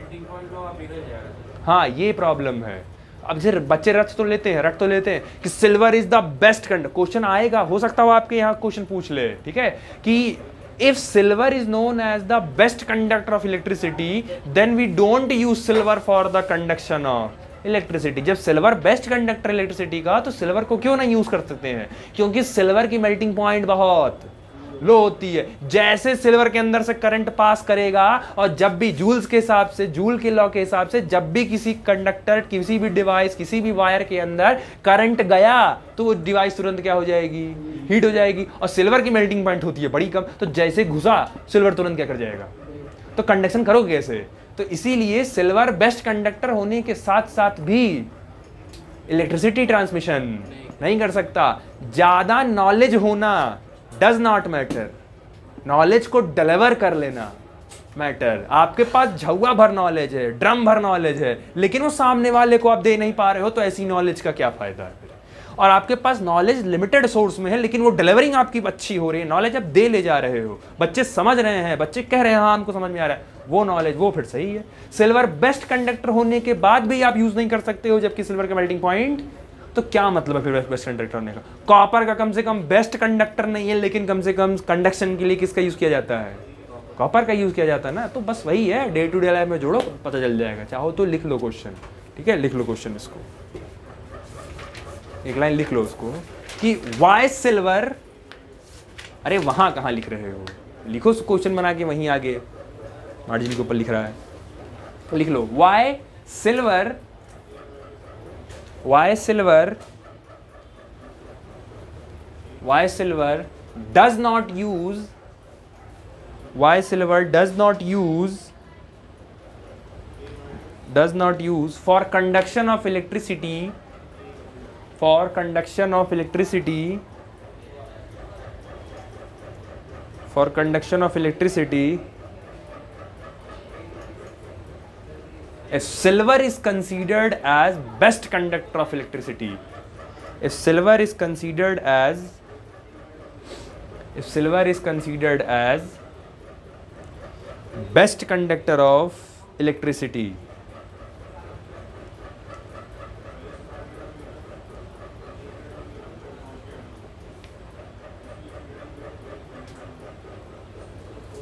हाँ ये प्रॉब्लम है। अब जैसे बच्चे रट तो लेते हैं कि silver is the best conductor. Question आएगा, हो सकता हो आपके यहाँ क्वेश्चन पूछ ले, ठीक है, कि if silver is known as the best conductor of electricity then we don't use silver for the conduction of electricity। जब सिल्वर बेस्ट कंडक्टर इलेक्ट्रिसिटी का, तो सिल्वर को क्यों नहीं यूज कर सकते हैं, क्योंकि सिल्वर की मेल्टिंग पॉइंट बहुत लो होती है। जैसे सिल्वर के अंदर से करंट पास करेगा, और जब भी जूल्स के हिसाब से, जूल के लॉ के हिसाब से, जब भी किसी कंडक्टर, किसी भी डिवाइस, किसी भी वायर के अंदर करंट गया तो वो डिवाइस तुरंत क्या हो जाएगी, हीट हो जाएगी। और सिल्वर की मेल्टिंग पॉइंट होती है बड़ी कम, तो जैसे घुसा सिल्वर तुरंत क्या कर जाएगा, तो कंडक्शन करोगे कैसे। तो इसीलिए सिल्वर बेस्ट कंडक्टर होने के साथ साथ भी इलेक्ट्रिसिटी ट्रांसमिशन नहीं कर सकता। ज़्यादा नॉलेज होना डज नॉट मैटर, नॉलेज को डिलीवर कर लेना मैटर। आपके पास झुआ भर नॉलेज है, ड्रम भर नॉलेज है, लेकिन वो सामने वाले को आप दे नहीं पा रहे हो, तो ऐसी नॉलेज का क्या फायदा है फिर। और आपके पास नॉलेज लिमिटेड सोर्स में है, लेकिन वो डिलीवरिंग आपकी अच्छी हो रही है, नॉलेज आप दे ले जा रहे हो, बच्चे समझ रहे हैं, बच्चे कह रहे हैं हाँ हमको समझ में आ रहा है, वो नॉलेज वो फिर सही है। सिल्वर बेस्ट कंडक्टर होने के बाद भी आप यूज नहीं कर सकते हो, जबकि सिल्वर का मेल्टिंग पॉइंट, तो क्या मतलब है फिर बेस्ट कंडक्टर होने का। कॉपर का कम से कम बेस्ट कंडक्टर नहीं है, लेकिन कम से कम कंडक्शन के लिए किसका यूज किया जाता है, कॉपर का यूज किया जाता है ना। तो बस वही है, डे टू डे लाइफ में जोड़ो पता चल जाएगा। चाहो तो लिख लो क्वेश्चन, ठीक है, लिख लो क्वेश्चन, इसको एक लाइन लिख लो उसको कि वाई सिल्वर, अरे वहां कहां लिख रहे हो, लिखो क्वेश्चन बना के वहीं आगे मार्जिन के ऊपर लिख रहा है, तो लिख लो why silver, why silver, why silver does not use, why silver does not use for conduction of electricity, for conduction of electricity, for conduction of electricity, if silver is considered as best conductor of electricity, if silver is considered as, if silver is considered as best conductor of electricity,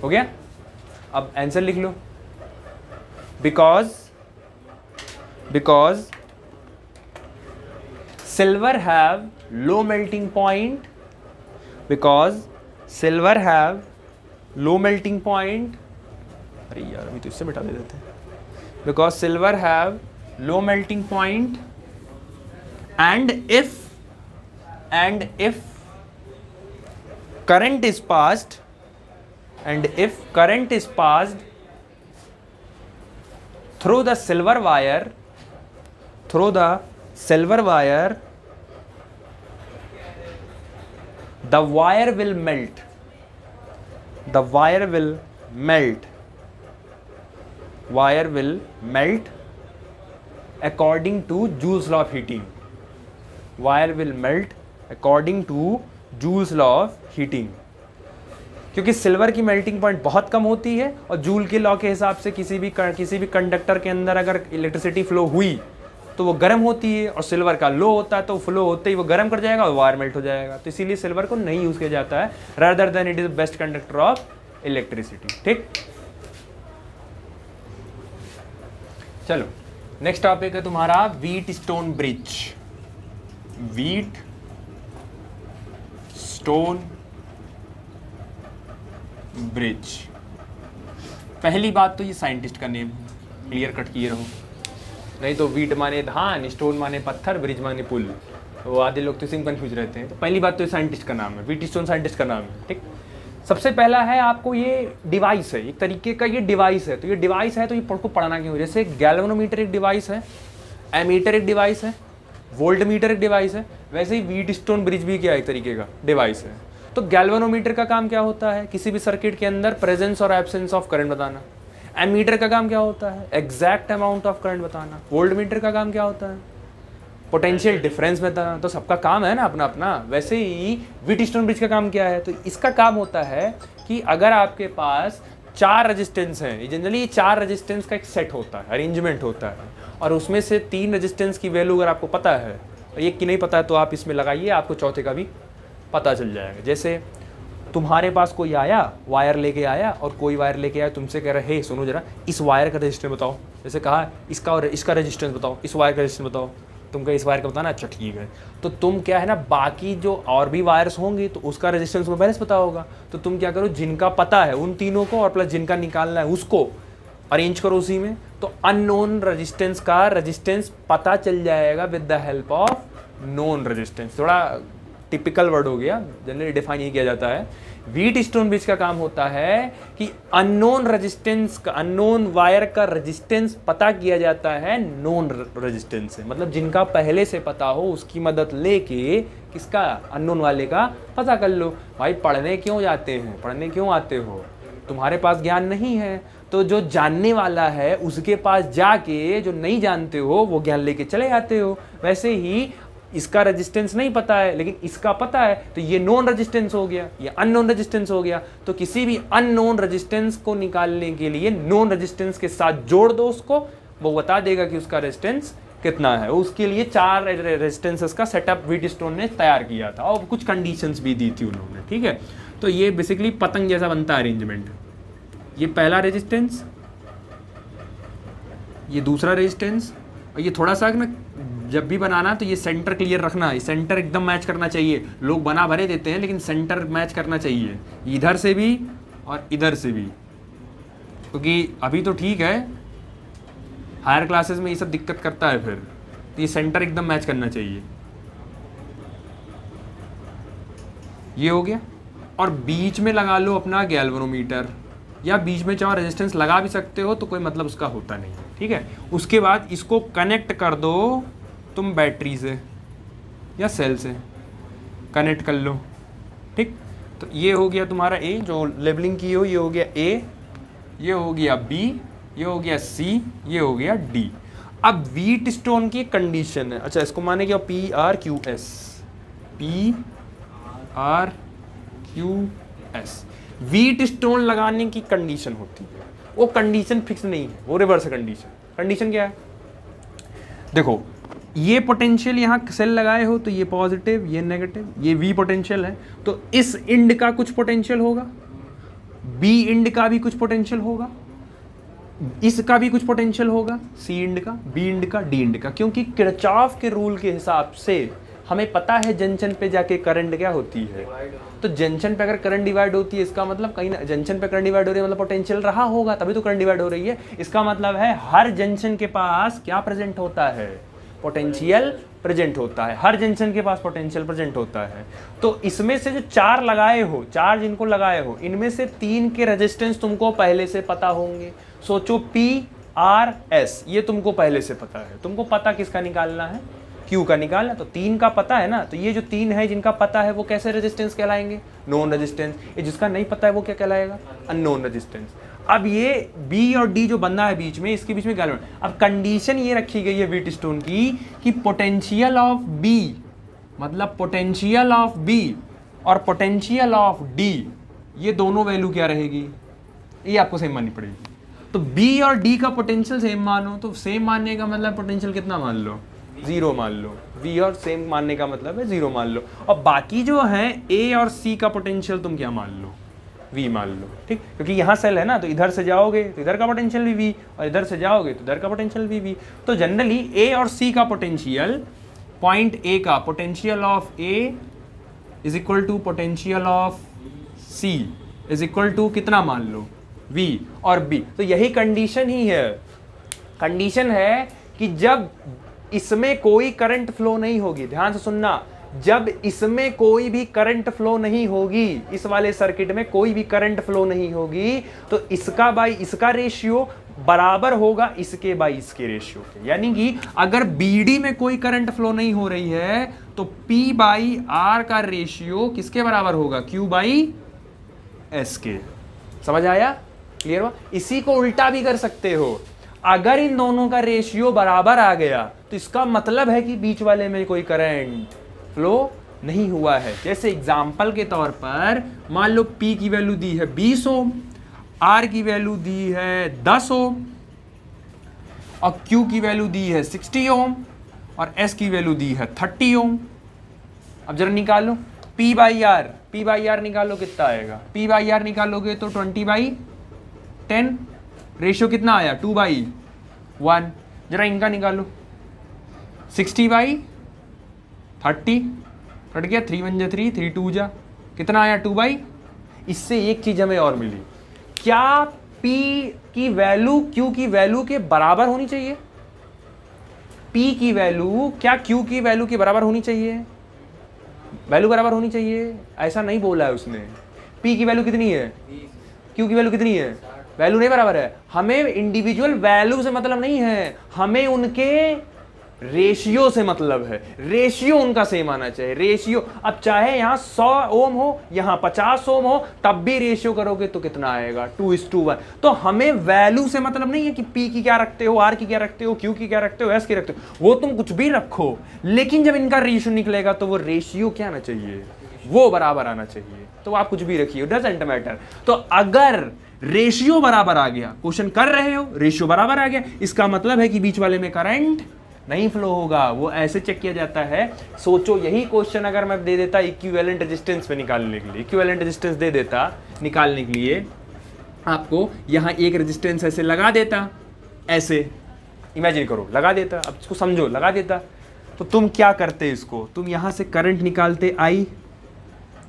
हो गया। अब आंसर लिख लो, because silver have low melting point, because silver have low melting point, अरे यार अभी तो इससे मिटा दे देते हैं, because silver have low melting point and if current is passed, and if current is passed through the silver wire, the wire will melt, according to Joule's law of heating. Wire will melt according to Joule's law of heating. क्योंकि सिल्वर की मेल्टिंग पॉइंट बहुत कम होती है और जूल के लॉ के हिसाब से किसी भी कंडक्टर के अंदर अगर इलेक्ट्रिसिटी फ्लो हुई तो वो गर्म होती है, और सिल्वर का लो होता है तो फ्लो होते ही वो गर्म कर जाएगा और वायर मेल्ट हो जाएगा। तो इसीलिए सिल्वर को नहीं यूज किया जाता है, rather than it is best conductor of electricity. ठीक, चलो नेक्स्ट टॉपिक है तुम्हारा wheat stone bridge. Wheat stone bridge. पहली बात तो ये साइंटिस्ट का नेम क्लियर कट किए रहो, नहीं तो व्हीट माने धान, स्टोन माने पत्थर, ब्रिज माने पुल, वो आधे लोग तो इसी में कंफ्यूज रहते हैं। तो पहली बात तो ये साइंटिस्ट का नाम है, व्हीट स्टोन साइंटिस्ट का नाम है। ठीक, सबसे पहला है आपको ये डिवाइस है, एक तरीके का ये डिवाइस है। तो ये डिवाइस है तो ये को पढ़ना क्यों, जैसे गैल्वेनोमीटर एक डिवाइस है, एमीटर एक डिवाइस है, वोल्ट मीटर एक डिवाइस है, वैसे ही व्हीट स्टोन ब्रिज भी क्या एक तरीके का डिवाइस है। तो गैल्वेनोमीटर का काम क्या होता है, किसी भी सर्किट के अंदर प्रेजेंस और एब्सेंस ऑफ करंट बताना। एमीटर का काम क्या होता है, एग्जैक्ट अमाउंट ऑफ करंट बताना। वोल्ट मीटर का काम क्या होता है, पोटेंशियल डिफरेंस बताना। तो सबका काम है ना अपना अपना। वैसे ही व्हीट स्टोन ब्रिज का काम क्या है, तो इसका काम होता है कि अगर आपके पास 4 रेजिस्टेंस हैं, जनरली 4 रेजिस्टेंस का एक सेट होता है, अरेंजमेंट होता है, और उसमें से 3 रेजिस्टेंस की वैल्यू अगर आपको पता है, और एक की नहीं पता है तो आप इसमें लगाइए, आपको चौथे का भी पता चल जाएगा। जैसे तुम्हारे पास कोई आया, वायर लेके आया, और कोई वायर लेके आया, तुमसे कह रहा है हे सुनो जरा इस वायर का रेजिस्टेंस बताओ। जैसे कहा इसका और इसका रेजिस्टेंस बताओ, इस वायर का रेजिस्टेंस बताओ, तुमको इस वायर का बताना, अच्छा ठीक है। तो तुम क्या है ना, बाकी जो और भी वायर्स होंगी तो उसका रेजिस्टेंस तुम्हें पहले से पता होगा। तो तुम क्या करो, जिनका पता है उन तीनों को और प्लस जिनका निकालना है उसको अरेंज करो उसी में। तो अननोन रेजिस्टेंस का रेजिस्टेंस पता चल जाएगा with the help of known resistance. थोड़ा टिपिकल वर्ड हो गया, जनरली डिफाइन ये किया जाता है व्हीट स्टोन ब्रिज का काम होता है कि अननोन रेजिस्टेंस का, अननोन वायर का रेजिस्टेंस पता किया जाता है नोन रेजिस्टेंस से, मतलब जिनका पहले से पता हो उसकी मदद लेके किसका, अननोन वाले का पता कर लो। भाई पढ़ने क्यों जाते हैं, पढ़ने क्यों आते हो, तुम्हारे पास ज्ञान नहीं है तो जो जानने वाला है उसके पास जाके जो नहीं जानते हो वो ज्ञान लेके चले आते हो। वैसे ही इसका रेजिस्टेंस नहीं पता है लेकिन इसका पता है, तो ये नोन रेजिस्टेंस हो गया, ये अननोन रेजिस्टेंस हो गया। तो किसी भी अननोन रेजिस्टेंस को निकालने के लिए नोन रेजिस्टेंस के साथ जोड़ दो उसको, वो बता देगा कि उसका रेजिस्टेंस कितना है। उसके लिए 4 रेजिस्टेंसेस का सेटअप व्हीटस्टोन ने तैयार किया था और कुछ कंडीशंस भी दी थी उन्होंने, ठीक है। तो ये बेसिकली पतंग जैसा बनता है अरेंजमेंट। ये पहला रेजिस्टेंस, ये दूसरा रेजिस्टेंस, और ये थोड़ा सा ना जब भी बनाना तो ये सेंटर क्लियर रखना, ये सेंटर एकदम मैच करना चाहिए। लोग बना भरे देते हैं लेकिन सेंटर मैच करना चाहिए, इधर से भी और इधर से भी, क्योंकि अभी तो ठीक है, हायर क्लासेस में ये सब दिक्कत करता है फिर। तो ये सेंटर एकदम मैच करना चाहिए। ये हो गया, और बीच में लगा लो अपना गैल्वेनोमीटर, या बीच में चाहो रेजिस्टेंस लगा भी सकते हो, तो कोई मतलब उसका होता नहीं है, ठीक है। उसके बाद इसको कनेक्ट कर दो तुम बैटरी से या सेल से कनेक्ट कर लो, ठीक। तो ये हो गया तुम्हारा ए, जो लेबलिंग की हो, ये हो गया ए, ये हो गया बी, ये हो गया सी, ये हो गया डी। अब व्हीटस्टोन की कंडीशन है, अच्छा इसको माने क्या, P R Q S, P R Q S Wheatstone लगाने की कंडीशन होती है। वो कंडीशन फिक्स नहीं है, वो रिवर्स कंडीशन। कंडीशन क्या है, देखो ये पोटेंशियल यहाँ सेल लगाए हो तो ये पॉजिटिव, ये नेगेटिव, ये वी पोटेंशियल है, तो इस इंड का कुछ पोटेंशियल होगा, बी इंड का भी कुछ पोटेंशियल होगा, इसका भी कुछ पोटेंशियल होगा, सी इंड का, बी इंड का, डी इंड का, क्योंकि किरचॉफ के रूल के हिसाब से हमें पता है जंक्शन पे जाके करंट क्या होती है। तो जंक्शन पे अगर करंट डिवाइड होती है, इसका मतलब कहीं ना जंक्शन पे करंट डिवाइड हो रही है, मतलब पोटेंशियल रहा होगा, तभी तो करंट डिवाइड हो रही है। इसका मतलब है हर जंक्शन के पास क्या प्रेजेंट होता है, पोटेंशियल प्रेजेंट होता है, हर जंक्शन के पास पोटेंशियल प्रेजेंट होता है। तो इसमें से जो 4 लगाए हो, 4 जिनको लगाए हो, इनमें से 3 के रेजिस्टेंस तुमको पहले से पता होंगे। सोचो पी आर एस, ये तुमको पहले से पता है, तुमको पता किसका निकालना है, क्यू का निकालना, तो 3 का पता है ना। तो ये जो 3 है जिनका पता है वो कैसे रेजिस्टेंस कहलाएंगे, नोन रेजिस्टेंस। ये जिसका नहीं पता है वो क्या कहलाएगा, अननोन रेजिस्टेंस। अब ये बी और डी जो बंदा है बीच में, इसके बीच में गैल्वेन। अब कंडीशन ये रखी गई है व्हीटस्टोन की कि पोटेंशियल ऑफ बी, मतलब पोटेंशियल ऑफ बी और पोटेंशियल ऑफ डी, ये दोनों वैल्यू क्या रहेगी, ये आपको सेम माननी पड़ेगी। तो बी और डी का पोटेंशियल सेम मानो, तो सेम मानने का मतलब पोटेंशियल कितना मान लो, 0 मान लो। वी और सेम मानने का मतलब है 0 मान लो। और बाकी जो है ए और सी का पोटेंशियल तुम क्या मान लो, वी मान लो, ठीक। क्योंकि यहाँ सेल है ना, तो इधर से जाओगे तो इधर का पोटेंशियल भी वी, और इधर से जाओगे तो इधर का पोटेंशियल भी वी। तो जनरली ए और सी का पोटेंशियल, पॉइंट ए का potential of A is equal to potential of C is equal to कितना मान लो, वी और बी। तो यही कंडीशन ही है, कंडीशन है कि जब इसमें कोई करंट फ्लो नहीं होगी, ध्यान से सुनना, जब इसमें कोई भी करंट फ्लो नहीं होगी, इस वाले सर्किट में कोई भी करंट फ्लो नहीं होगी, तो इसका बाई इसका रेशियो बराबर होगा इसके बाई इसके रेशियो के। यानी कि अगर बीडी में कोई करंट फ्लो नहीं हो रही है तो पी बाई आर का रेशियो किसके बराबर होगा, क्यू बाई एस के। समझ आया, क्लियर हुआ। इसी को उल्टा भी कर सकते हो, अगर इन दोनों का रेशियो बराबर आ गया तो इसका मतलब है कि बीच वाले में कोई करंट फ्लो नहीं हुआ है। जैसे एग्जांपल के तौर पर मान लो P की वैल्यू दी है 20 ओम, R की वैल्यू दी है 10 ओम, और Q की वैल्यू दी है 60 ओम, और S की वैल्यू दी है 30 ओम। अब जरा निकालो P बाई आर निकालो, कितना आएगा, P बाई आर निकालोगे तो 20/10, रेशियो कितना आया 2/1। जरा इनका निकालो 60/30, कट गया 3 1 जा 3, 3 2 जा, कितना आया 2/। इससे एक चीज हमें और मिली, क्या P की वैल्यू Q की वैल्यू के बराबर होनी चाहिए, P की वैल्यू क्या Q की वैल्यू के बराबर होनी चाहिए, वैल्यू बराबर होनी चाहिए, ऐसा नहीं बोला है उसने। पी की वैल्यू कितनी है, क्यू की वैल्यू कितनी है, वैल्यू नहीं बराबर है। हमें इंडिविजुअल वैल्यू से मतलब नहीं है, हमें उनके रेशियो से मतलब है। रेशियो उनका सेम आना चाहिए, रेशियो। अब चाहे यहाँ 100 ओम हो, यहाँ 50 ओम हो, तब भी रेशियो करोगे तो कितना आएगा, 2:1। तो हमें वैल्यू से मतलब नहीं है कि पी की क्या रखते हो, आर की क्या रखते हो, क्यू की क्या रखते हो, एस की रखते हो, वो तुम कुछ भी रखो, लेकिन जब इनका रेशियो निकलेगा तो वो रेशियो क्या आना चाहिए, वो बराबर आना चाहिए। तो आप कुछ भी रखिए, डजंट मैटर। तो अगर रेशियो बराबर आ गया, क्वेश्चन कर रहे हो रेशियो बराबर आ गया, इसका मतलब है कि बीच वाले में करंट नहीं फ्लो होगा। वो ऐसे चेक किया जाता है। सोचो यही क्वेश्चन अगर मैं दे देता इक्विवेलेंट रेजिस्टेंस पे निकालने के लिए, इक्विवेलेंट रेजिस्टेंस दे देता निकालने के लिए आपको, यहाँ एक रेजिस्टेंस ऐसे लगा देता, ऐसे इमेजिन करो लगा देता, अब इसको समझो लगा देता, तो तुम क्या करते इसको, तुम यहाँ से करंट निकालते, आई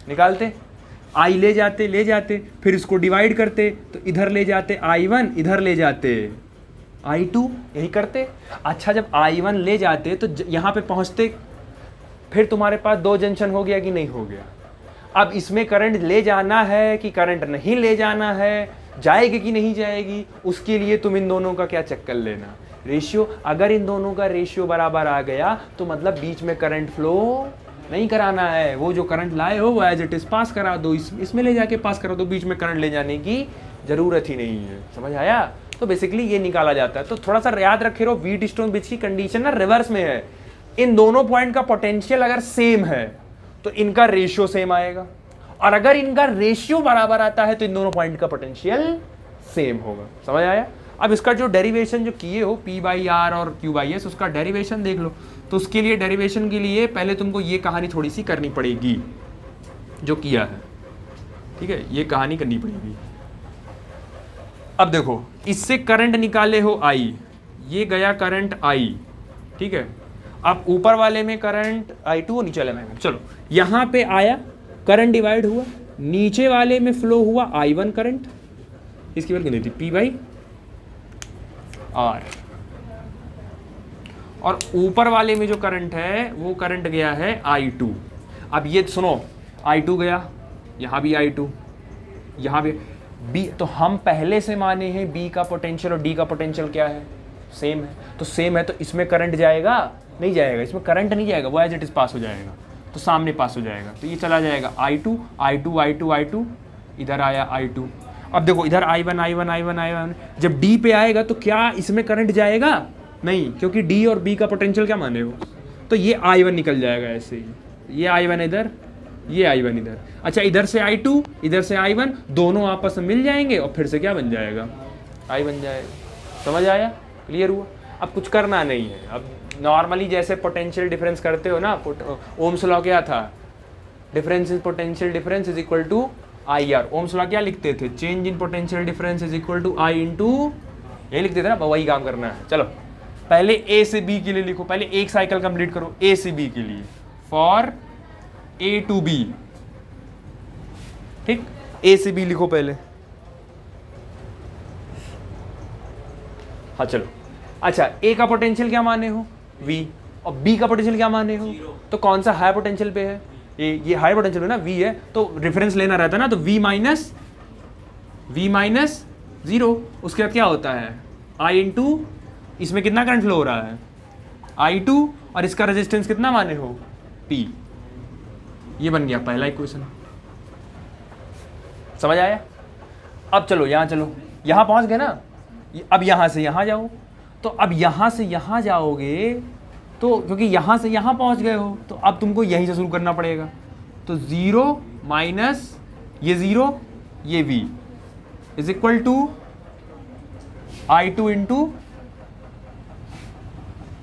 निकालते, आई ले जाते, फिर इसको डिवाइड करते, तो इधर ले जाते I1, इधर ले जाते I2, यही करते। अच्छा जब I1 ले जाते तो यहाँ पे पहुँचते, फिर तुम्हारे पास 2 जंक्शन हो गया कि नहीं हो गया। अब इसमें करंट ले जाना है कि करंट नहीं ले जाना है, जाएगी कि नहीं जाएगी, उसके लिए तुम इन दोनों का क्या चेक कर लेना, रेशियो। अगर इन दोनों का रेशियो बराबर आ गया तो मतलब बीच में करंट फ्लो नहीं कराना है, वो जो करंट लाए हो वो एज इट इज पास करा दो, इसमें ले जाके पास करा दो, बीच में करंट ले जाने की जरूरत ही नहीं है। समझ आया? तो बेसिकली ये निकाला जाता है। तो थोड़ा सा याद रखे रहो, व्हीटस्टोन ब्रिज की कंडीशन ना रिवर्स में है। इन दोनों पॉइंट का पोटेंशियल अगर सेम है तो इनका रेशियो सेम आएगा, और अगर इनका रेशियो बराबर आता है तो इन दोनों पॉइंट का पोटेंशियल सेम होगा। समझ आया? अब इसका जो डेरिवेशन जो किए हो P/R और Q/S, उसका डेरिवेशन देख लो। तो उसके लिए डेरिवेशन के लिए पहले तुमको ये कहानी थोड़ी सी करनी पड़ेगी जो किया है, ठीक है, ये कहानी करनी पड़ेगी। अब देखो, इससे करंट निकाले हो I, ये गया करंट I, ठीक है। अब ऊपर वाले में करंट I2 और नीचे वाले में, चलो यहाँ पे आया करंट डिवाइड हुआ, नीचे वाले में फ्लो हुआ I1 करंट, इसकी वैल्यू कितनी थी, P/R, और ऊपर वाले में जो करंट है वो करंट गया है I2। अब ये सुनो, I2 गया, यहाँ भी I2, यहाँ भी B, तो हम पहले से माने हैं B का पोटेंशियल और D का पोटेंशियल क्या है, सेम है। तो सेम है तो इसमें करंट जाएगा नहीं जाएगा, इसमें करंट नहीं जाएगा, वो एज इट इज पास हो जाएगा, तो सामने पास हो जाएगा, तो ये चला जाएगा I2, I2, I2, I2, इधर आया I2। अब देखो इधर I1, I1, I1, I1, जब D पे आएगा तो क्या इसमें करंट जाएगा, नहीं, क्योंकि D और B का पोटेंशियल क्या माने हो, तो ये I1 निकल जाएगा ऐसे ही, ये I1 इधर, ये I1 इधर। अच्छा इधर से I2, इधर से I1, दोनों आपस में मिल जाएंगे और फिर से क्या बन जाएगा, I बन जाएगा। समझ आया? क्लियर हुआ? अब कुछ करना नहीं है। अब नॉर्मली जैसे पोटेंशियल डिफरेंस करते हो ना, ओम्स लॉ क्या था, difference in potential difference is equal to IR। Ohm's law क्या लिखते थे, change in potential difference is equal to I into, यही लिखते थे ना, वही काम करना है। चलो पहले A से B के लिए लिखो, पहले एक साइकिल कंप्लीट करो A से B के लिए, फॉर A टू B, ठीक, A से B लिखो पहले। हाँ चलो, अच्छा A का पोटेंशियल क्या माने हो, V, और B का पोटेंशियल क्या माने हो, तो कौन सा हाई पोटेंशियल पे है, ये हाई पोटेंशियल है ना, V है, तो रेफरेंस लेना रहता है ना, तो V माइनस 0, उसके बाद क्या होता है I इंटू, इसमें कितना करंट फ्लो हो रहा है I2, और इसका रेजिस्टेंस कितना माने हो P। ये बन गया पहला इक्वेशन। समझ आया? अब चलो यहाँ, चलो यहाँ पहुँच गए ना, अब यहाँ से यहाँ जाओ, तो अब यहाँ से यहाँ जाओगे तो क्योंकि यहाँ से यहाँ पहुँच गए हो तो अब तुमको यहीं से शुरू करना पड़ेगा। तो 0 माइनस ये 0, ये V is equal to I2 into,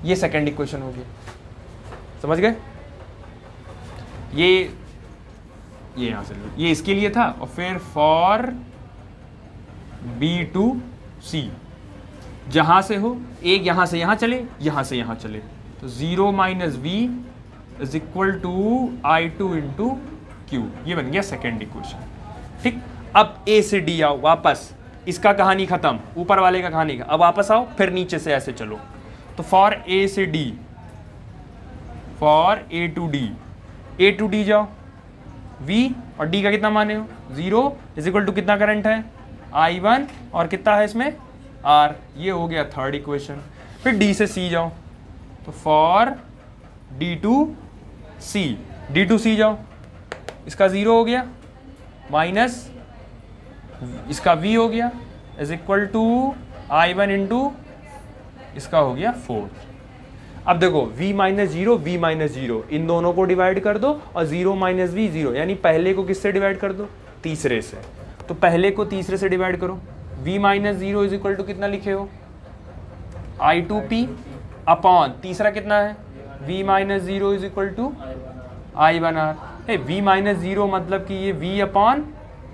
ये सेकेंड इक्वेशन होगी। समझ गए? ये यहाँ से लो, ये इसके लिए था, और फिर फॉर B टू C, जहां से हो, एक यहां से यहां चले, यहां से यहां चले, तो 0 minus V is equal to I2 into Q। ये बन गया सेकेंड इक्वेशन, ठीक। अब A से D आओ वापस, इसका कहानी खत्म, ऊपर वाले का कहानी, अब वापस आओ, फिर नीचे से ऐसे चलो, तो फॉर A से D, for A to D, A to D जाओ, V और डी का कितना माने हो 0 इज इक्वल टू कितना करंट है I1 और कितना है इसमें R। ये हो गया थर्ड इक्वेशन। फिर डी से सी जाओ, तो फॉर डी टू सी जाओ, इसका 0 हो गया माइनस इसका V हो गया is equal to I1 into इसका हो गया 4। अब देखो v माइनस जीरो इन दोनों को डिवाइड कर दो और 0 माइनस v 0, यानी पहले को किससे डिवाइड कर दो तीसरे से। तो पहले को तीसरे से डिवाइड करो, v minus zero is equal to कितना लिखे हो I2p अपॉन तीसरा कितना है v minus zero is equal to I1r। v minus zero मतलब कि ये v upon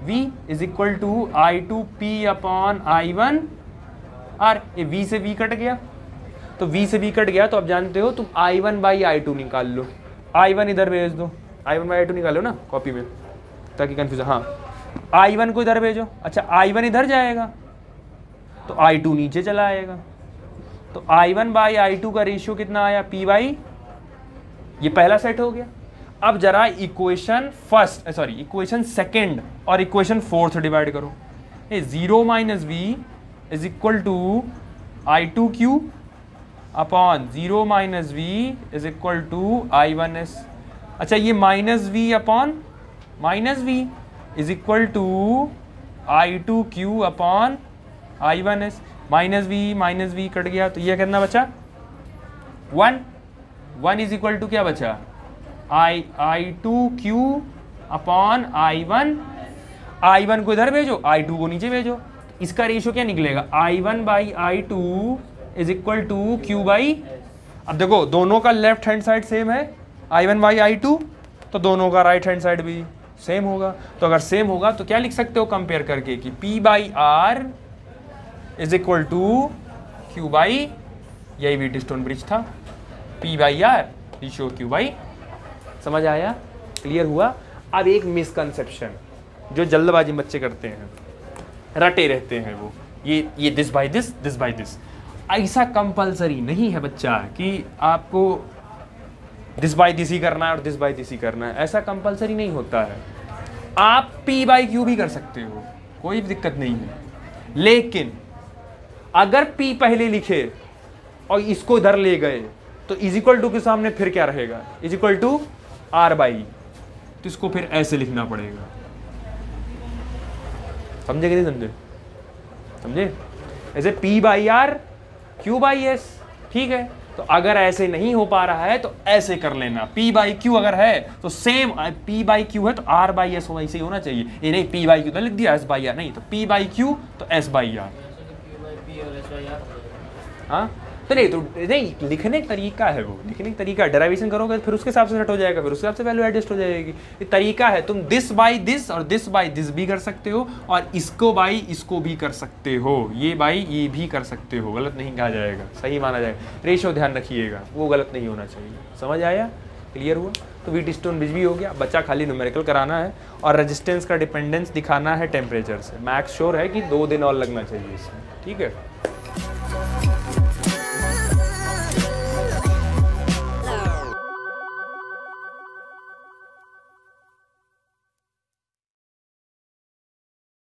v is equal to I2p upon I1r। ये v से v कट गया, तो v से v कट गया, तो अब जानते हो तुम I1 बाई I2 निकाल लो। I1 इधर भेज दो, I1 बाई I2 निकालो ना कॉपी में ताकि कंफ्यूजन। हाँ I1 को इधर भेजो, अच्छा I1 इधर जाएगा तो I2 नीचे चला आएगा, तो I1 बाई I2 का रेशियो कितना आया P बाई, ये पहला सेट हो गया। अब जरा इक्वेशन सेकेंड और इक्वेशन फोर्थ डिवाइड करो। 0 minus v is equal to I2q upon 0 minus v is equal to I1s। अच्छा ये minus v upon minus v is equal to I2q upon I1s। Minus v cut गया, तो ये कितना बचा 1 इज इक्वल टू क्या बचा I2q अपॉन I1 को इधर भेजो, I2 को नीचे भेजो, इसका रेशियो क्या निकलेगा I1 by I2 is equal to Q by. अब देखो दोनों का लेफ्ट हैंड साइड सेम है I1 बाई I2, तो दोनों का राइट हैंड साइड भी सेम होगा। तो अगर सेम होगा तो क्या लिख सकते हो कंपेयर करके कि P by R is equal to Q by, यही व्हीटस्टोन ब्रिज था, P by R ratio Q by. समझ आया, क्लियर हुआ। अब एक मिसकंसेप्शन जो जल्दबाजी बच्चे करते हैं, रटे रहते हैं वो, ये दिस बाई दिस। ऐसा कंपलसरी नहीं है बच्चा कि आपको दिस बाई दिस ही करना है और दिस बाई दिस ही करना है, ऐसा कंपलसरी नहीं होता है। आप P बाई Q भी कर सकते हो, कोई दिक्कत नहीं है, लेकिन अगर P पहले लिखे और इसको इधर ले गए तो इज इक्वल टू के सामने फिर क्या रहेगा is equal to R by, तो इसको फिर ऐसे लिखना पड़ेगा। समझे कि नहीं समझे? समझे? ऐसे P by R Q by S, ठीक है। तो अगर ऐसे नहीं हो पा रहा है तो ऐसे कर लेना, P बाई Q अगर है तो सेम P बाई Q है तो R बाई S ऐसे ही होना चाहिए। ये नहीं P बाई Q तो लिख दिया S बाई R, नहीं तो P बाई Q तो S बाई R। हाँ तो नहीं लिखने का तरीका है, वो लिखने का तरीका, डेरिवेशन करोगे फिर उसके हिसाब से सेट हो जाएगा, फिर उसके हिसाब से वैल्यू एडजस्ट हो जाएगी। ये तरीका है, तुम दिस बाई दिस और दिस बाई दिस भी कर सकते हो और इसको बाई इसको भी कर सकते हो, ये बाई ये भी कर सकते हो, गलत नहीं कहा जाएगा, सही माना जाएगा। रेशियो ध्यान रखिएगा, वो गलत नहीं होना चाहिए। समझ आया, क्लियर हुआ? तो व्हीटस्टोन ब्रिज भी हो गया, बच्चा खाली न्यूमेरिकल कराना है और रेजिस्टेंस का डिपेंडेंस दिखाना है टेम्परेचर से। मैक्स श्योर है कि 2 दिन और लगना चाहिए इसमें, ठीक है।